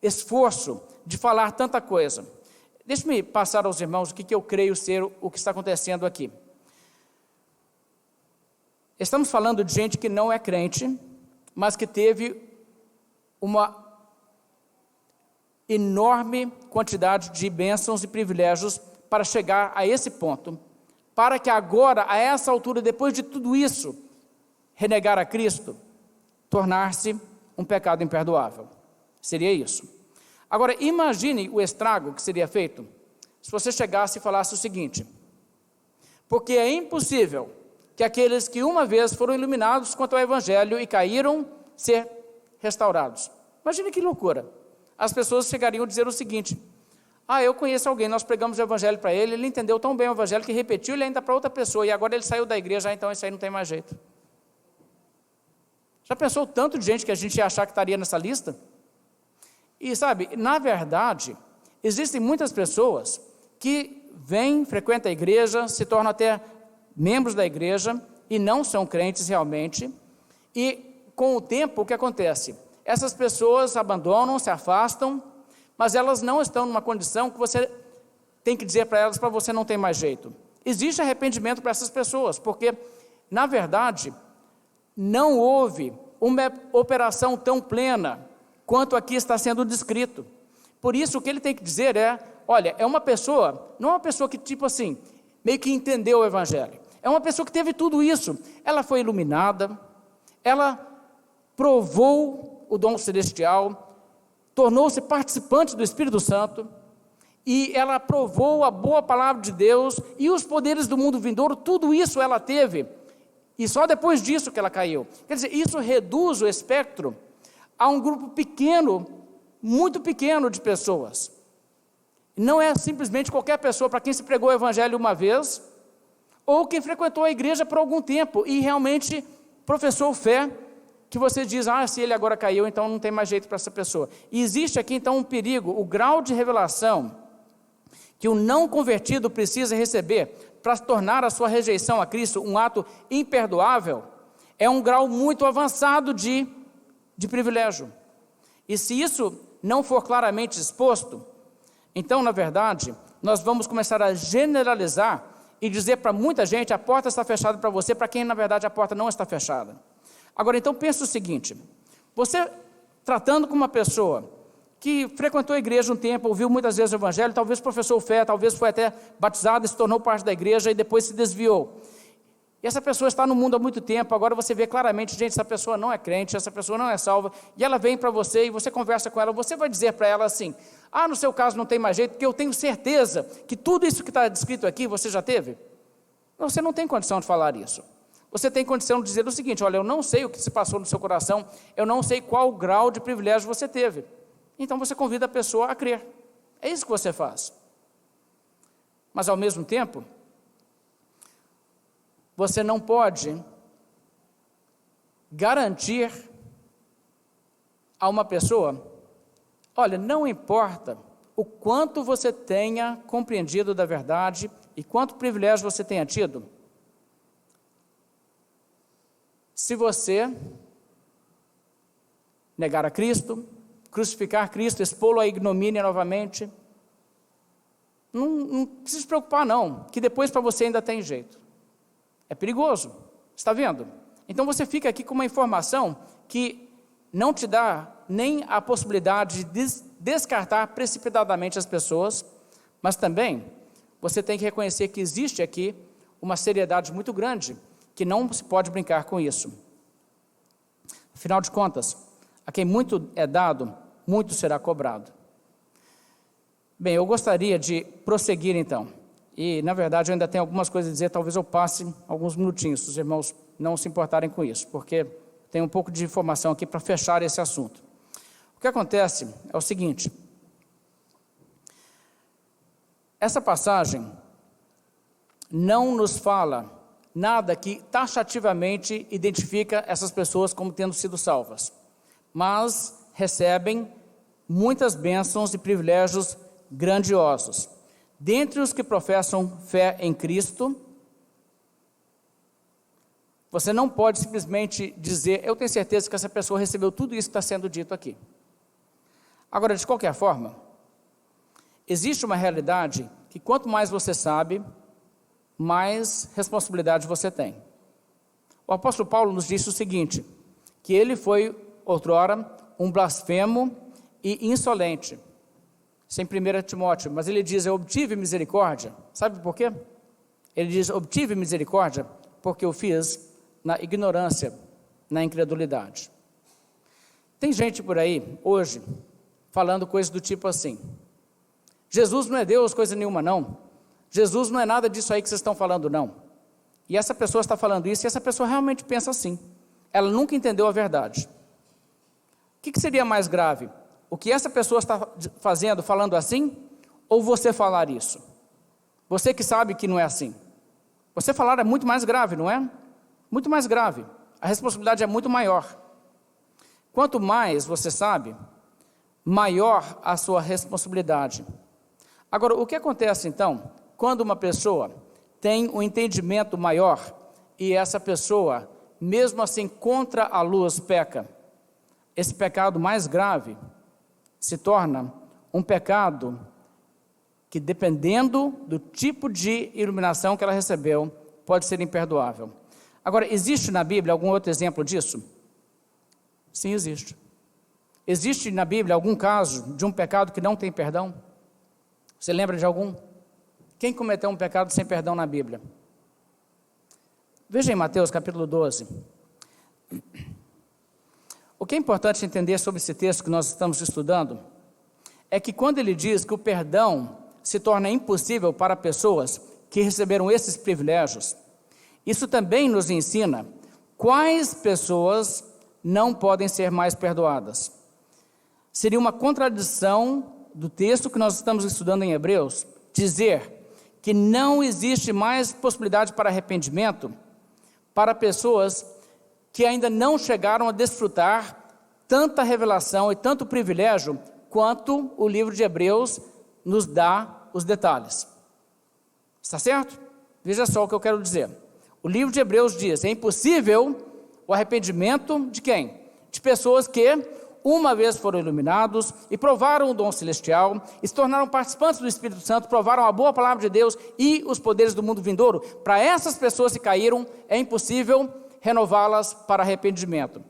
esforço de falar tanta coisa? Deixe-me passar aos irmãos o que eu creio ser o que está acontecendo aqui. Estamos falando de gente que não é crente, mas que teve uma enorme quantidade de bênçãos e privilégios para chegar a esse ponto, para que agora, a essa altura, depois de tudo isso, renegar a Cristo, tornar-se um pecado imperdoável. Seria isso. Agora, imagine o estrago que seria feito se você chegasse e falasse o seguinte: porque é impossível que aqueles que uma vez foram iluminados quanto ao Evangelho e caíram, ser restaurados. Imagine que loucura. As pessoas chegariam a dizer o seguinte: eu conheço alguém, nós pregamos o Evangelho para ele, ele entendeu tão bem o Evangelho que repetiu ele ainda para outra pessoa, e agora ele saiu da igreja, então isso aí não tem mais jeito. Já pensou o tanto de gente que a gente ia achar que estaria nessa lista? E sabe, na verdade, existem muitas pessoas que vêm, frequentam a igreja, se tornam até membros da igreja e não são crentes realmente, e com o tempo o que acontece? Essas pessoas abandonam, se afastam, mas elas não estão numa condição que você tem que dizer para elas, para você não tem mais jeito. Existe arrependimento para essas pessoas, porque, na verdade, não houve uma operação tão plena quanto aqui está sendo descrito. Por isso, o que ele tem que dizer é, olha, é uma pessoa, não é uma pessoa que tipo assim, meio que entendeu o Evangelho. É uma pessoa que teve tudo isso. Ela foi iluminada, ela provou o dom celestial, tornou-se participante do Espírito Santo, e ela provou a boa palavra de Deus, e os poderes do mundo vindouro, tudo isso ela teve, e só depois disso que ela caiu. Quer dizer, isso reduz o espectro a um grupo pequeno, muito pequeno de pessoas. Não é simplesmente qualquer pessoa para quem se pregou o Evangelho uma vez, ou quem frequentou a igreja por algum tempo, e realmente professou fé, que você diz, se ele agora caiu, então não tem mais jeito para essa pessoa. E existe aqui então um perigo, o grau de revelação que o não convertido precisa receber para tornar a sua rejeição a Cristo um ato imperdoável, é um grau muito avançado de privilégio. E se isso não for claramente exposto, então, na verdade, nós vamos começar a generalizar e dizer para muita gente, a porta está fechada para você, para quem, na verdade, a porta não está fechada. Agora, então, pensa o seguinte, você tratando com uma pessoa que frequentou a igreja um tempo, ouviu muitas vezes o Evangelho, talvez professou fé, talvez foi até batizado, se tornou parte da igreja e depois se desviou. E essa pessoa está no mundo há muito tempo, agora você vê claramente, gente, essa pessoa não é crente, essa pessoa não é salva, e ela vem para você e você conversa com ela, você vai dizer para ela assim, no seu caso não tem mais jeito, porque eu tenho certeza que tudo isso que está descrito aqui, você já teve? Você não tem condição de falar isso. Você tem condição de dizer o seguinte, olha, eu não sei o que se passou no seu coração, eu não sei qual grau de privilégio você teve. Então você convida a pessoa a crer. É isso que você faz. Mas ao mesmo tempo, você não pode garantir a uma pessoa, olha, não importa o quanto você tenha compreendido da verdade e quanto privilégio você tenha tido, se você negar a Cristo, crucificar Cristo, expô-lo à ignomínia novamente, não precisa se preocupar não, que depois para você ainda tem jeito. É perigoso, está vendo? Então você fica aqui com uma informação que não te dá nem a possibilidade de descartar precipitadamente as pessoas, mas também você tem que reconhecer que existe aqui uma seriedade muito grande, que não se pode brincar com isso. Afinal de contas, a quem muito é dado, muito será cobrado. Bem, eu gostaria de prosseguir então, e na verdade eu ainda tenho algumas coisas a dizer, talvez eu passe alguns minutinhos, se os irmãos não se importarem com isso, porque tem um pouco de informação aqui para fechar esse assunto. O que acontece é o seguinte, essa passagem não nos fala nada que taxativamente identifica essas pessoas como tendo sido salvas, mas recebem muitas bênçãos e privilégios grandiosos. Dentre os que professam fé em Cristo, você não pode simplesmente dizer, eu tenho certeza que essa pessoa recebeu tudo isso que está sendo dito aqui. Agora, de qualquer forma, existe uma realidade que quanto mais você sabe, mais responsabilidade você tem. O apóstolo Paulo nos disse o seguinte, que ele foi, outrora, um blasfemo e insolente. Isso é em 1 Timóteo, mas ele diz, eu obtive misericórdia. Sabe por quê? Ele diz, obtive misericórdia porque eu fiz na ignorância, na incredulidade. Tem gente por aí, hoje, falando coisas do tipo assim, Jesus não é Deus, coisa nenhuma não. Jesus não é nada disso aí que vocês estão falando não. E essa pessoa está falando isso e essa pessoa realmente pensa assim. Ela nunca entendeu a verdade. O que seria mais grave? O que essa pessoa está fazendo, falando assim, ou você falar isso? Você que sabe que não é assim. Você falar é muito mais grave, não é? Muito mais grave. A responsabilidade é muito maior. Quanto mais você sabe, maior a sua responsabilidade. Agora, o que acontece então, quando uma pessoa tem um entendimento maior e essa pessoa, mesmo assim, contra a luz, peca? Esse pecado mais grave se torna um pecado que, dependendo do tipo de iluminação que ela recebeu, pode ser imperdoável. Agora, existe na Bíblia algum outro exemplo disso? Sim, existe. Existe na Bíblia algum caso de um pecado que não tem perdão? Você lembra de algum? Quem cometeu um pecado sem perdão na Bíblia? Veja em Mateus capítulo 12. O que é importante entender sobre esse texto que nós estamos estudando é que quando ele diz que o perdão se torna impossível para pessoas que receberam esses privilégios, isso também nos ensina quais pessoas não podem ser mais perdoadas. Seria uma contradição do texto que nós estamos estudando em Hebreus, dizer que não existe mais possibilidade para arrependimento para pessoas que ainda não chegaram a desfrutar tanta revelação e tanto privilégio quanto o livro de Hebreus nos dá os detalhes. Está certo? Veja só o que eu quero dizer. O livro de Hebreus diz, é impossível o arrependimento de quem? De pessoas que uma vez foram iluminados e provaram o dom celestial, e se tornaram participantes do Espírito Santo, provaram a boa palavra de Deus e os poderes do mundo vindouro. Para essas pessoas que caíram, é impossível renová-las para arrependimento.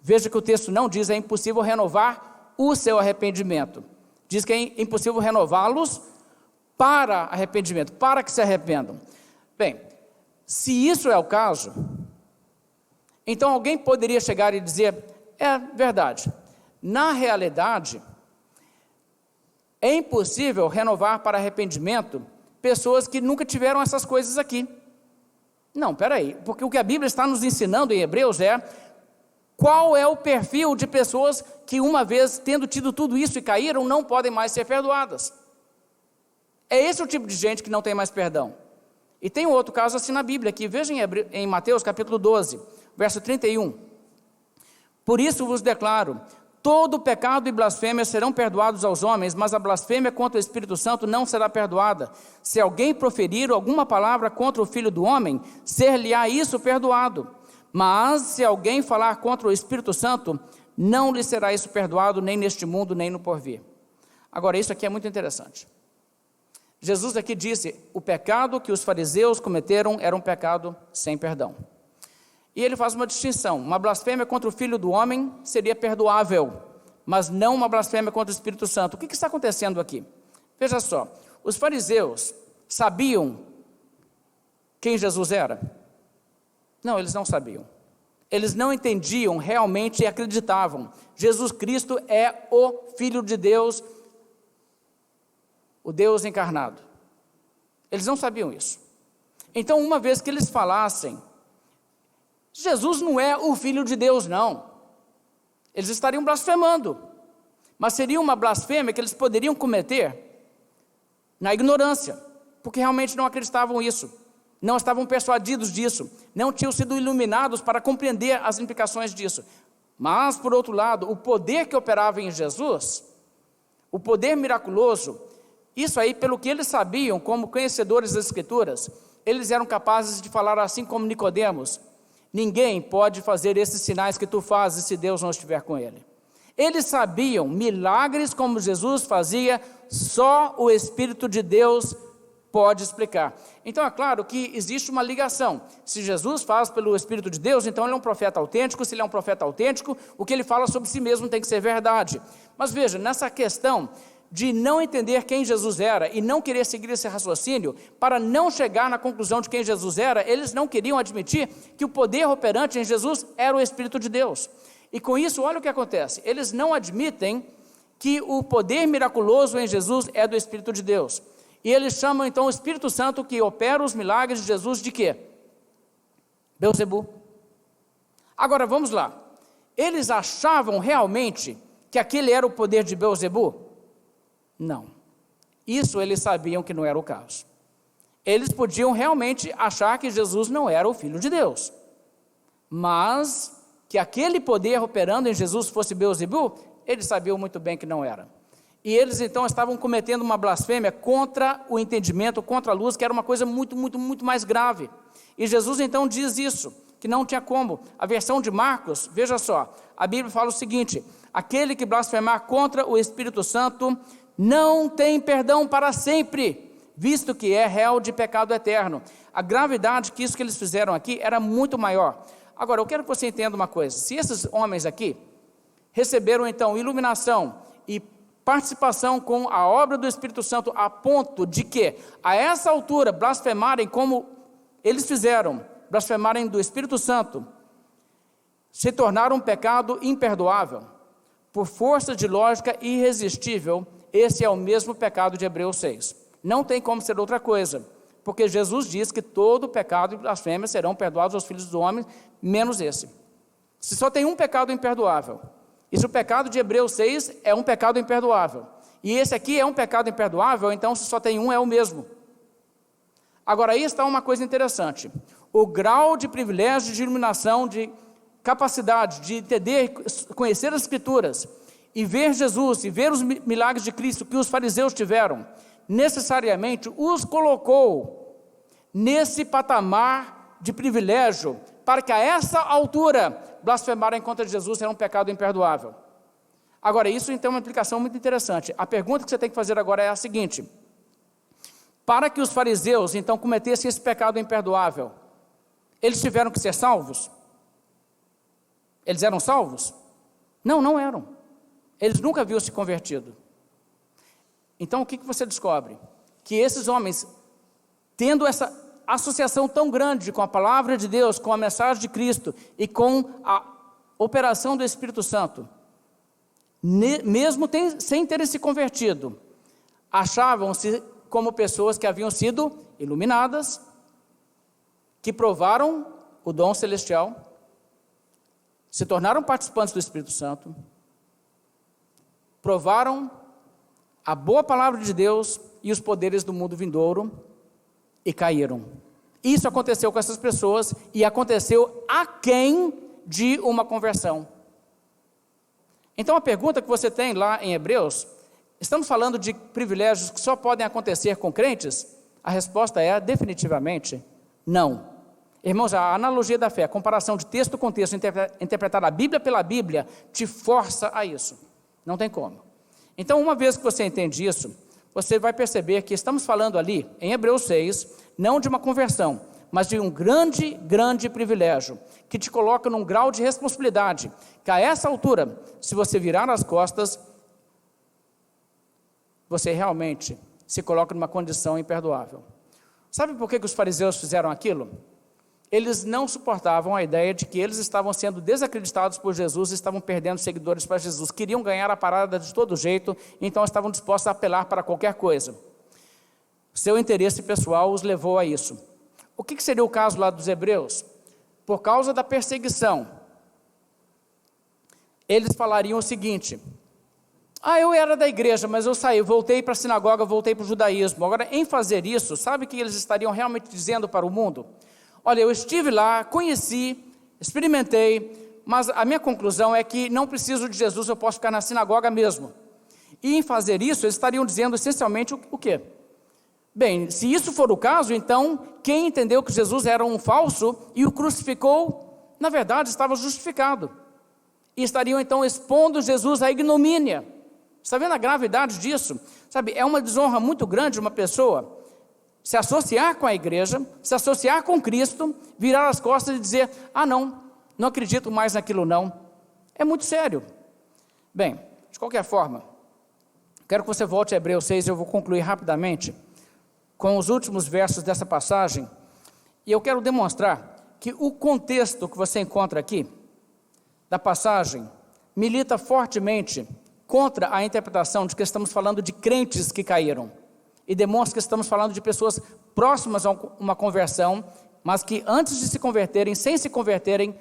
Veja que o texto não diz, é impossível renovar o seu arrependimento. Diz que é impossível renová-los para arrependimento, para que se arrependam. Bem, se isso é o caso, então alguém poderia chegar e dizer, é verdade, na realidade, é impossível renovar para arrependimento pessoas que nunca tiveram essas coisas aqui. Não, peraí, porque o que a Bíblia está nos ensinando em Hebreus é qual é o perfil de pessoas que uma vez tendo tido tudo isso e caíram, não podem mais ser perdoadas. É esse o tipo de gente que não tem mais perdão. E tem um outro caso assim na Bíblia, aqui, veja em Mateus capítulo 12, verso 31. Por isso vos declaro, todo pecado e blasfêmia serão perdoados aos homens, mas a blasfêmia contra o Espírito Santo não será perdoada. Se alguém proferir alguma palavra contra o Filho do Homem, ser-lhe-á isso perdoado. Mas se alguém falar contra o Espírito Santo, não lhe será isso perdoado, nem neste mundo, nem no porvir. Agora, isso aqui é muito interessante. Jesus aqui disse, o pecado que os fariseus cometeram era um pecado sem perdão. E ele faz uma distinção, uma blasfêmia contra o Filho do Homem seria perdoável, mas não uma blasfêmia contra o Espírito Santo. O que está acontecendo aqui? Veja só, os fariseus sabiam quem Jesus era? Não, eles não sabiam. Eles não entendiam realmente e acreditavam. Jesus Cristo é o Filho de Deus, o Deus encarnado. Eles não sabiam isso. Então, uma vez que eles falassem, Jesus não é o Filho de Deus, não. Eles estariam blasfemando. Mas seria uma blasfêmia que eles poderiam cometer na ignorância, porque realmente não acreditavam isso. não estavam persuadidos disso, não tinham sido iluminados para compreender as implicações disso. Mas, por outro lado, o poder que operava em Jesus, o poder miraculoso, isso aí, pelo que eles sabiam, como conhecedores das Escrituras, eles eram capazes de falar assim como Nicodemos: ninguém pode fazer esses sinais que tu fazes se Deus não estiver com ele. Eles sabiam milagres como Jesus fazia, só o Espírito de Deus pode explicar. Então é claro que existe uma ligação. Se Jesus faz pelo Espírito de Deus, então ele é um profeta autêntico. Se ele é um profeta autêntico, o que ele fala sobre si mesmo tem que ser verdade. Mas veja, nessa questão de não entender quem Jesus era e não querer seguir esse raciocínio, para não chegar na conclusão de quem Jesus era, eles não queriam admitir que o poder operante em Jesus era o Espírito de Deus. E com isso, olha o que acontece: eles não admitem que o poder miraculoso em Jesus é do Espírito de Deus. E eles chamam então o Espírito Santo que opera os milagres de Jesus de quê? Beelzebu. Agora vamos lá. Eles achavam realmente que aquele era o poder de Beelzebu? Não. Isso eles sabiam que não era o caso. Eles podiam realmente achar que Jesus não era o Filho de Deus. Mas que aquele poder operando em Jesus fosse Beelzebu, eles sabiam muito bem que não era. E eles então estavam cometendo uma blasfêmia contra o entendimento, contra a luz, que era uma coisa muito, muito, muito mais grave. E Jesus então diz isso, que não tinha como. A versão de Marcos, veja só, a Bíblia fala o seguinte: aquele que blasfemar contra o Espírito Santo não tem perdão para sempre, visto que é réu de pecado eterno. A gravidade que isso que eles fizeram aqui era muito maior. Agora, eu quero que você entenda uma coisa: se esses homens aqui receberam então iluminação e participação com a obra do Espírito Santo a ponto de que, a essa altura, blasfemarem como eles fizeram, blasfemarem do Espírito Santo, se tornaram um pecado imperdoável, por força de lógica irresistível, esse é o mesmo pecado de Hebreus 6. Não tem como ser outra coisa, porque Jesus diz que todo pecado e blasfêmia serão perdoados aos filhos do homem, menos esse. Se só tem um pecado imperdoável, e se o pecado de Hebreus 6 é um pecado imperdoável, e esse aqui é um pecado imperdoável, então se só tem um é o mesmo. Agora aí está uma coisa interessante: o grau de privilégio, de iluminação, de capacidade de entender, conhecer as Escrituras, e ver Jesus, e ver os milagres de Cristo que os fariseus tiveram, necessariamente os colocou nesse patamar de privilégio, para que a essa altura blasfemarem contra Jesus era um pecado imperdoável. Agora, isso então é uma implicação muito interessante. A pergunta que você tem que fazer agora é a seguinte: para que os fariseus então cometessem esse pecado imperdoável, eles tiveram que ser salvos? Eles eram salvos? Não, não eram. Eles nunca haviam se convertido. Então o que você descobre? Que esses homens, tendo essa associação tão grande com a palavra de Deus, com a mensagem de Cristo e com a operação do Espírito Santo, mesmo sem terem se convertido, achavam-se como pessoas que haviam sido iluminadas, que provaram o dom celestial, se tornaram participantes do Espírito Santo, provaram a boa palavra de Deus e os poderes do mundo vindouro, e caíram. Isso aconteceu com essas pessoas, e aconteceu aquém de uma conversão. Então a pergunta que você tem lá em Hebreus: estamos falando de privilégios que só podem acontecer com crentes? A resposta é definitivamente não. Irmãos, a analogia da fé, a comparação de texto com texto, interpretar a Bíblia pela Bíblia, te força a isso. Não tem como. Então, uma vez que você entende isso, você vai perceber que estamos falando ali, em Hebreus 6, não de uma conversão, mas de um grande, grande privilégio, que te coloca num grau de responsabilidade, que a essa altura, se você virar as costas, você realmente se coloca numa condição imperdoável. Sabe por que os fariseus fizeram aquilo? Eles não suportavam a ideia de que eles estavam sendo desacreditados por Jesus e estavam perdendo seguidores para Jesus. Queriam ganhar a parada de todo jeito, então estavam dispostos a apelar para qualquer coisa. Seu interesse pessoal os levou a isso. O que seria o caso lá dos hebreus? Por causa da perseguição, eles falariam o seguinte: eu era da igreja, mas eu saí, voltei para a sinagoga, voltei para o judaísmo. Agora, em fazer isso, sabe o que eles estariam realmente dizendo para o mundo? Olha, eu estive lá, conheci, experimentei, mas a minha conclusão é que não preciso de Jesus, eu posso ficar na sinagoga mesmo. E em fazer isso, eles estariam dizendo essencialmente o quê? Bem, se isso for o caso, então, quem entendeu que Jesus era um falso e o crucificou, na verdade, estava justificado. E estariam, então, expondo Jesus à ignomínia. Está vendo a gravidade disso? Sabe, é uma desonra muito grande uma pessoa se associar com a igreja, se associar com Cristo, virar as costas e dizer, não acredito mais naquilo não. É muito sério. Bem, de qualquer forma, quero que você volte a Hebreus 6, eu vou concluir rapidamente com os últimos versos dessa passagem, e eu quero demonstrar que o contexto que você encontra aqui, da passagem, milita fortemente contra a interpretação de que estamos falando de crentes que caíram, e demonstra que estamos falando de pessoas próximas a uma conversão, mas que antes de se converterem, sem se converterem,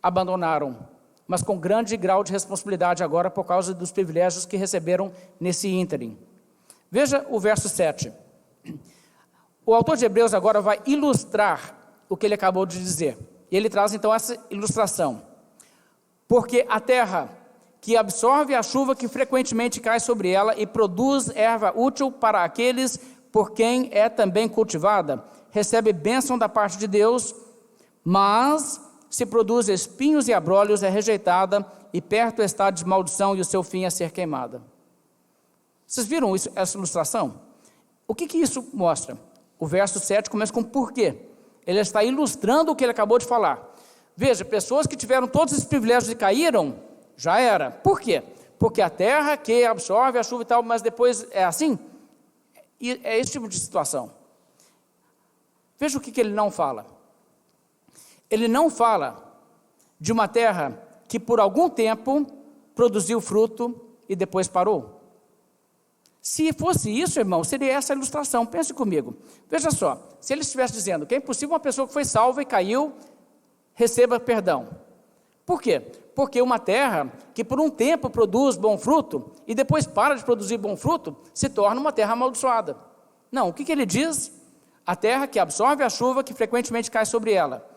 abandonaram, mas com grande grau de responsabilidade agora por causa dos privilégios que receberam nesse ínterim. Veja o verso 7. O autor de Hebreus agora vai ilustrar o que ele acabou de dizer. E ele traz então essa ilustração. Porque a terra que absorve a chuva que frequentemente cai sobre ela e produz erva útil para aqueles por quem é também cultivada, recebe bênção da parte de Deus, mas se produz espinhos e abrolhos, é rejeitada e perto está de maldição e o seu fim é ser queimada. Vocês viram isso, essa ilustração? O que isso mostra? O verso 7 começa com porquê. Ele está ilustrando o que ele acabou de falar. Veja, pessoas que tiveram todos esses privilégios e caíram, já era. Por quê? Porque a terra que absorve a chuva e tal, mas depois é assim? E é esse tipo de situação. Veja o que ele não fala. Ele não fala de uma terra que por algum tempo produziu fruto e depois parou. Se fosse isso, irmão, seria essa a ilustração. Pense comigo. Veja só, se ele estivesse dizendo que é impossível uma pessoa que foi salva e caiu, receba perdão. Por quê? Porque uma terra que por um tempo produz bom fruto e depois para de produzir bom fruto, se torna uma terra amaldiçoada. Não, o que ele diz? A terra que absorve a chuva que frequentemente cai sobre ela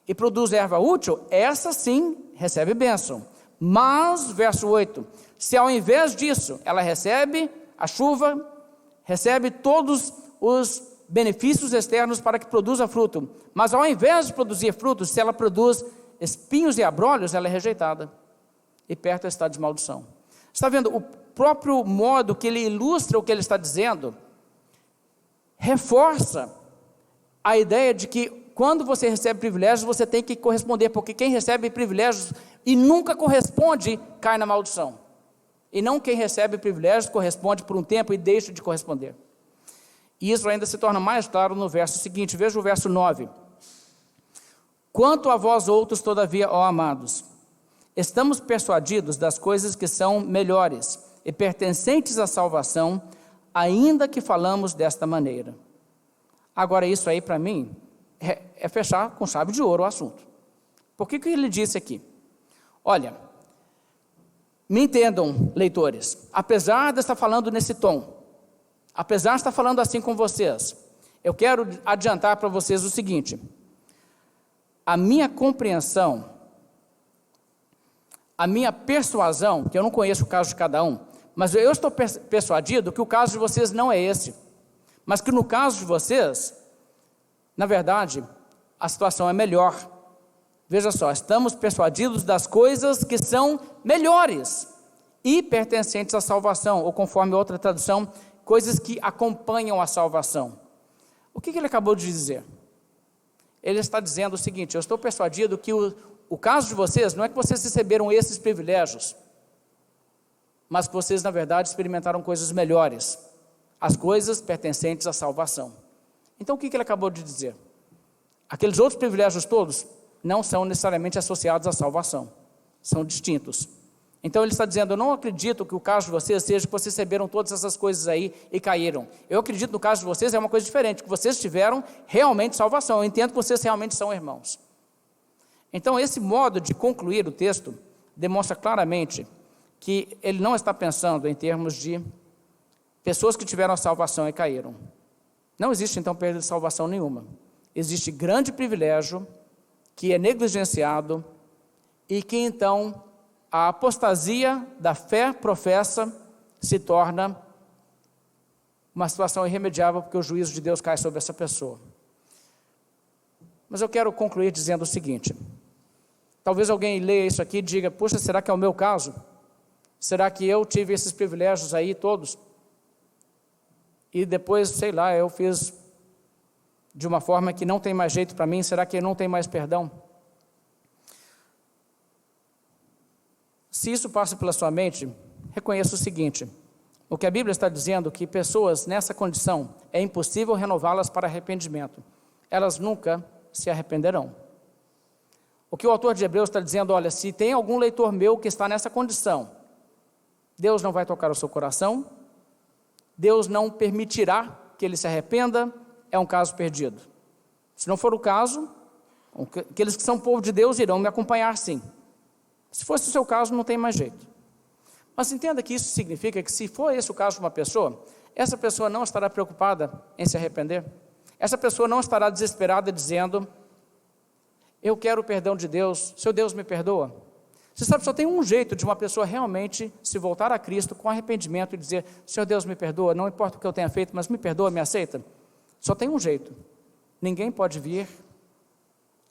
e produz erva útil, essa sim recebe bênção. Mas, verso 8, se ao invés disso ela recebe a chuva, recebe todos os benefícios externos para que produza fruto, mas ao invés de produzir frutos, se ela produz espinhos e abrolhos, ela é rejeitada e perto está de maldição. Está vendo? O próprio modo que ele ilustra o que ele está dizendo reforça a ideia de que quando você recebe privilégios, você tem que corresponder, porque quem recebe privilégios e nunca corresponde, cai na maldição. E não quem recebe privilégios corresponde por um tempo e deixa de corresponder. E isso ainda se torna mais claro no verso seguinte, veja o verso 9. Quanto a vós outros, todavia, ó amados, estamos persuadidos das coisas que são melhores e pertencentes à salvação, ainda que falamos desta maneira. Agora, isso aí para mim é fechar com chave de ouro o assunto. Por que ele disse aqui? Olha, me entendam, leitores, apesar de estar falando nesse tom, apesar de estar falando assim com vocês, eu quero adiantar para vocês o seguinte: a minha compreensão, a minha persuasão, que eu não conheço o caso de cada um, mas eu estou persuadido que o caso de vocês não é esse, mas que no caso de vocês, na verdade, a situação é melhor. Veja só, estamos persuadidos das coisas que são melhores e pertencentes à salvação, ou conforme outra tradução, coisas que acompanham a salvação. O que ele acabou de dizer? Ele está dizendo o seguinte: eu estou persuadido que o caso de vocês não é que vocês receberam esses privilégios, mas que vocês, na verdade, experimentaram coisas melhores, as coisas pertencentes à salvação. Então, o que ele acabou de dizer? Aqueles outros privilégios todos não são necessariamente associados à salvação, são distintos. Então ele está dizendo: eu não acredito que o caso de vocês seja que vocês receberam todas essas coisas aí e caíram. Eu acredito que no caso de vocês é uma coisa diferente, que vocês tiveram realmente salvação. Eu entendo que vocês realmente são irmãos. Então esse modo de concluir o texto demonstra claramente que ele não está pensando em termos de pessoas que tiveram a salvação e caíram. Não existe, então, perda de salvação nenhuma. Existe grande privilégio que é negligenciado e que, então, a apostasia da fé professa se torna uma situação irremediável, porque o juízo de Deus cai sobre essa pessoa. Mas eu quero concluir dizendo o seguinte: talvez alguém leia isso aqui e diga, puxa, será que é o meu caso? Será que eu tive esses privilégios aí todos? E depois, sei lá, eu fiz de uma forma que não tem mais jeito para mim, será que não tem mais perdão? Se isso passa pela sua mente, reconheça o seguinte: o que a Bíblia está dizendo, que pessoas nessa condição, é impossível renová-las para arrependimento. Elas nunca se arrependerão. O que o autor de Hebreus está dizendo, olha, se tem algum leitor meu que está nessa condição, Deus não vai tocar o seu coração, Deus não permitirá que ele se arrependa, é um caso perdido. Se não for o caso, aqueles que são povo de Deus irão me acompanhar sim. Se fosse o seu caso, não tem mais jeito. Mas entenda que isso significa que, se for esse o caso de uma pessoa, essa pessoa não estará preocupada em se arrepender. Essa pessoa não estará desesperada dizendo, eu quero o perdão de Deus, seu Deus me perdoa. Você sabe, só tem um jeito de uma pessoa realmente se voltar a Cristo com arrependimento e dizer, Senhor Deus me perdoa, não importa o que eu tenha feito, mas me perdoa, me aceita. Só tem um jeito. Ninguém pode vir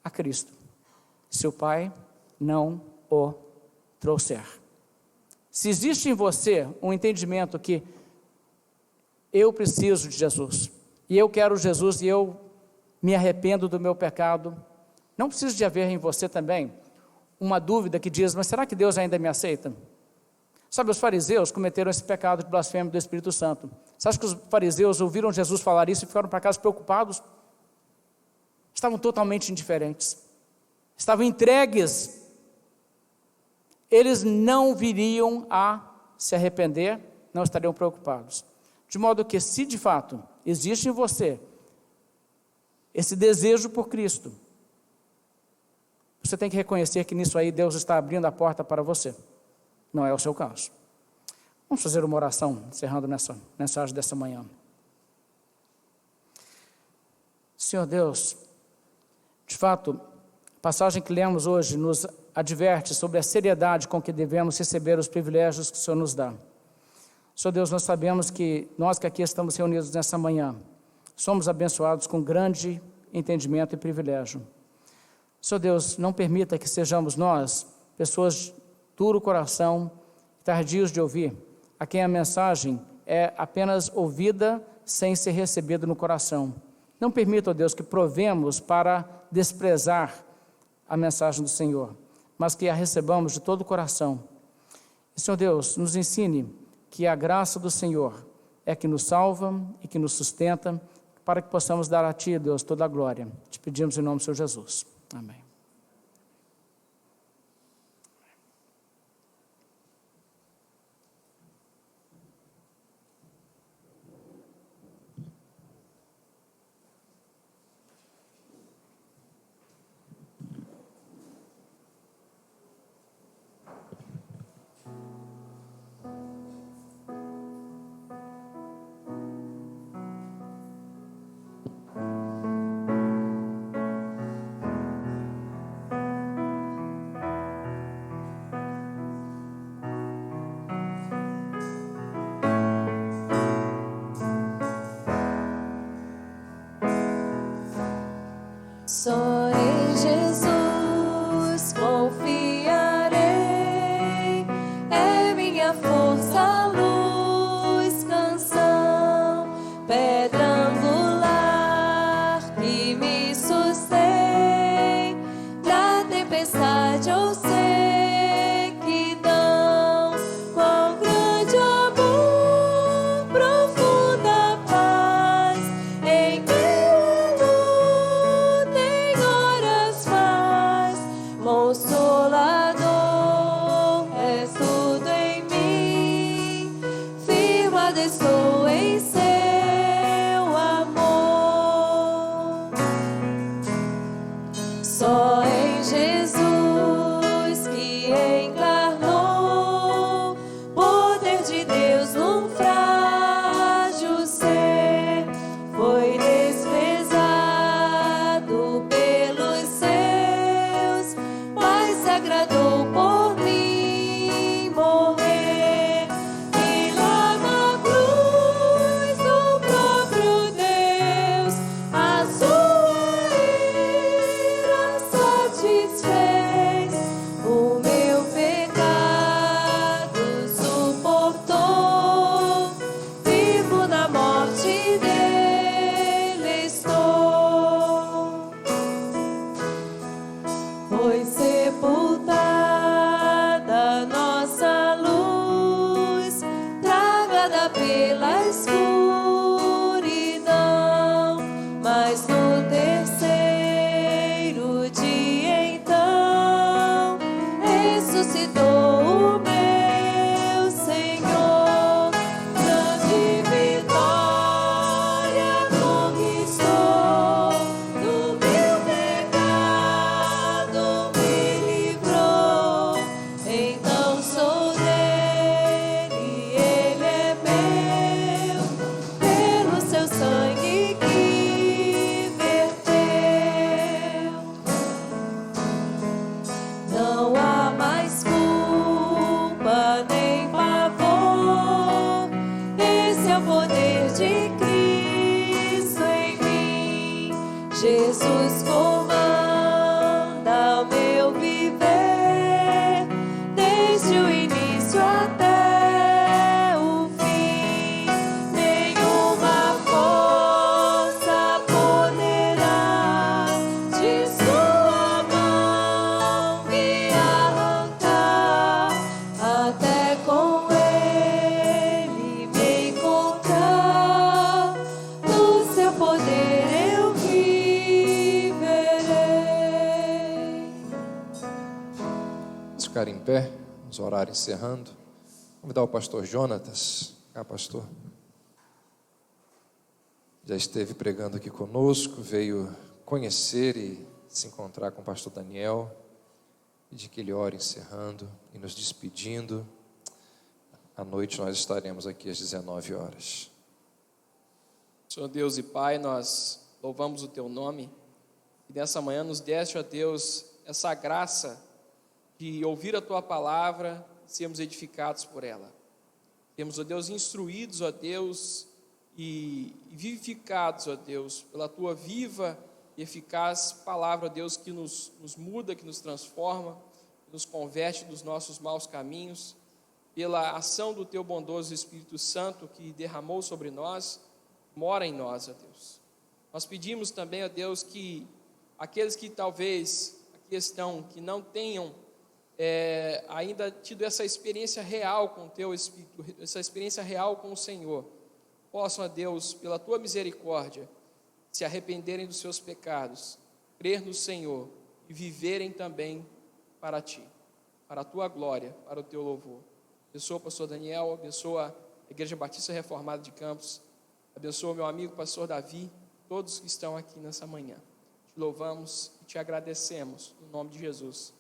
a Cristo se o Pai não o trouxer. Se existe em você um entendimento que eu preciso de Jesus, e eu quero Jesus e eu me arrependo do meu pecado, não precisa de haver em você também uma dúvida que diz, mas será que Deus ainda me aceita? Sabe, os fariseus cometeram esse pecado de blasfêmia do Espírito Santo. Você acha que os fariseus ouviram Jesus falar isso e ficaram para casa preocupados? Estavam totalmente indiferentes. Estavam entregues. Eles não viriam a se arrepender, não estariam preocupados. De modo que, se de fato existe em você esse desejo por Cristo, você tem que reconhecer que nisso aí Deus está abrindo a porta para você. Não é o seu caso. Vamos fazer uma oração, encerrando nessa mensagem dessa manhã. Senhor Deus, de fato, a passagem que lemos hoje nos adverte sobre a seriedade com que devemos receber os privilégios que o Senhor nos dá. Senhor Deus, nós sabemos que nós que aqui estamos reunidos nessa manhã, somos abençoados com grande entendimento e privilégio. Senhor Deus, não permita que sejamos nós, pessoas de duro coração, tardios de ouvir, a quem a mensagem é apenas ouvida sem ser recebida no coração. Não permita, ó Deus, que provemos para desprezar a mensagem do Senhor, mas que a recebamos de todo o coração. E, Senhor Deus, nos ensine que a graça do Senhor é que nos salva e que nos sustenta, para que possamos dar a Ti, Deus, toda a glória. Te pedimos em nome do Senhor Jesus. Amém. Só em Jesus confiarei, é minha força, luz, canção, pedra angular que me sustém na tempestade ou sequidão. Qual grande amor, profunda paz em meio à luta, em horas Jesus comanda o meu viver, desde o início até o fim. Nenhuma força poderá de sua mão me arrancar, até com ele me encontrar. No seu poder eu viverei. Vamos ficar em pé, vamos orar encerrando. Convidar o pastor Jonatas. Cá, pastor. Já esteve pregando aqui conosco, veio conhecer e se encontrar com o pastor Daniel. Pedir que ele ore encerrando e nos despedindo. À noite nós estaremos aqui às 19 horas. Senhor Deus e Pai, nós louvamos o Teu nome e nessa manhã nos deste, ó Deus, essa graça de ouvir a Tua palavra e sermos edificados por ela. Temos, ó Deus, instruídos, ó Deus, e vivificados, ó Deus, pela Tua viva e eficaz palavra, ó Deus, que nos muda, que nos transforma, que nos converte dos nossos maus caminhos, pela ação do Teu bondoso Espírito Santo que derramou sobre nós, mora em nós, ó Deus. Nós pedimos também, ó Deus, que aqueles que talvez aqui estão, que não tenham ainda tido essa experiência real com o Teu Espírito, essa experiência real com o Senhor, possam, ó Deus, pela Tua misericórdia, se arrependerem dos seus pecados, crer no Senhor e viverem também para Ti, para a Tua glória, para o Teu louvor. Abençoa o pastor Daniel, abençoa a Igreja Batista Reformada de Campos, abençoa meu amigo pastor Davi, todos que estão aqui nessa manhã. Te louvamos e te agradecemos, no nome de Jesus.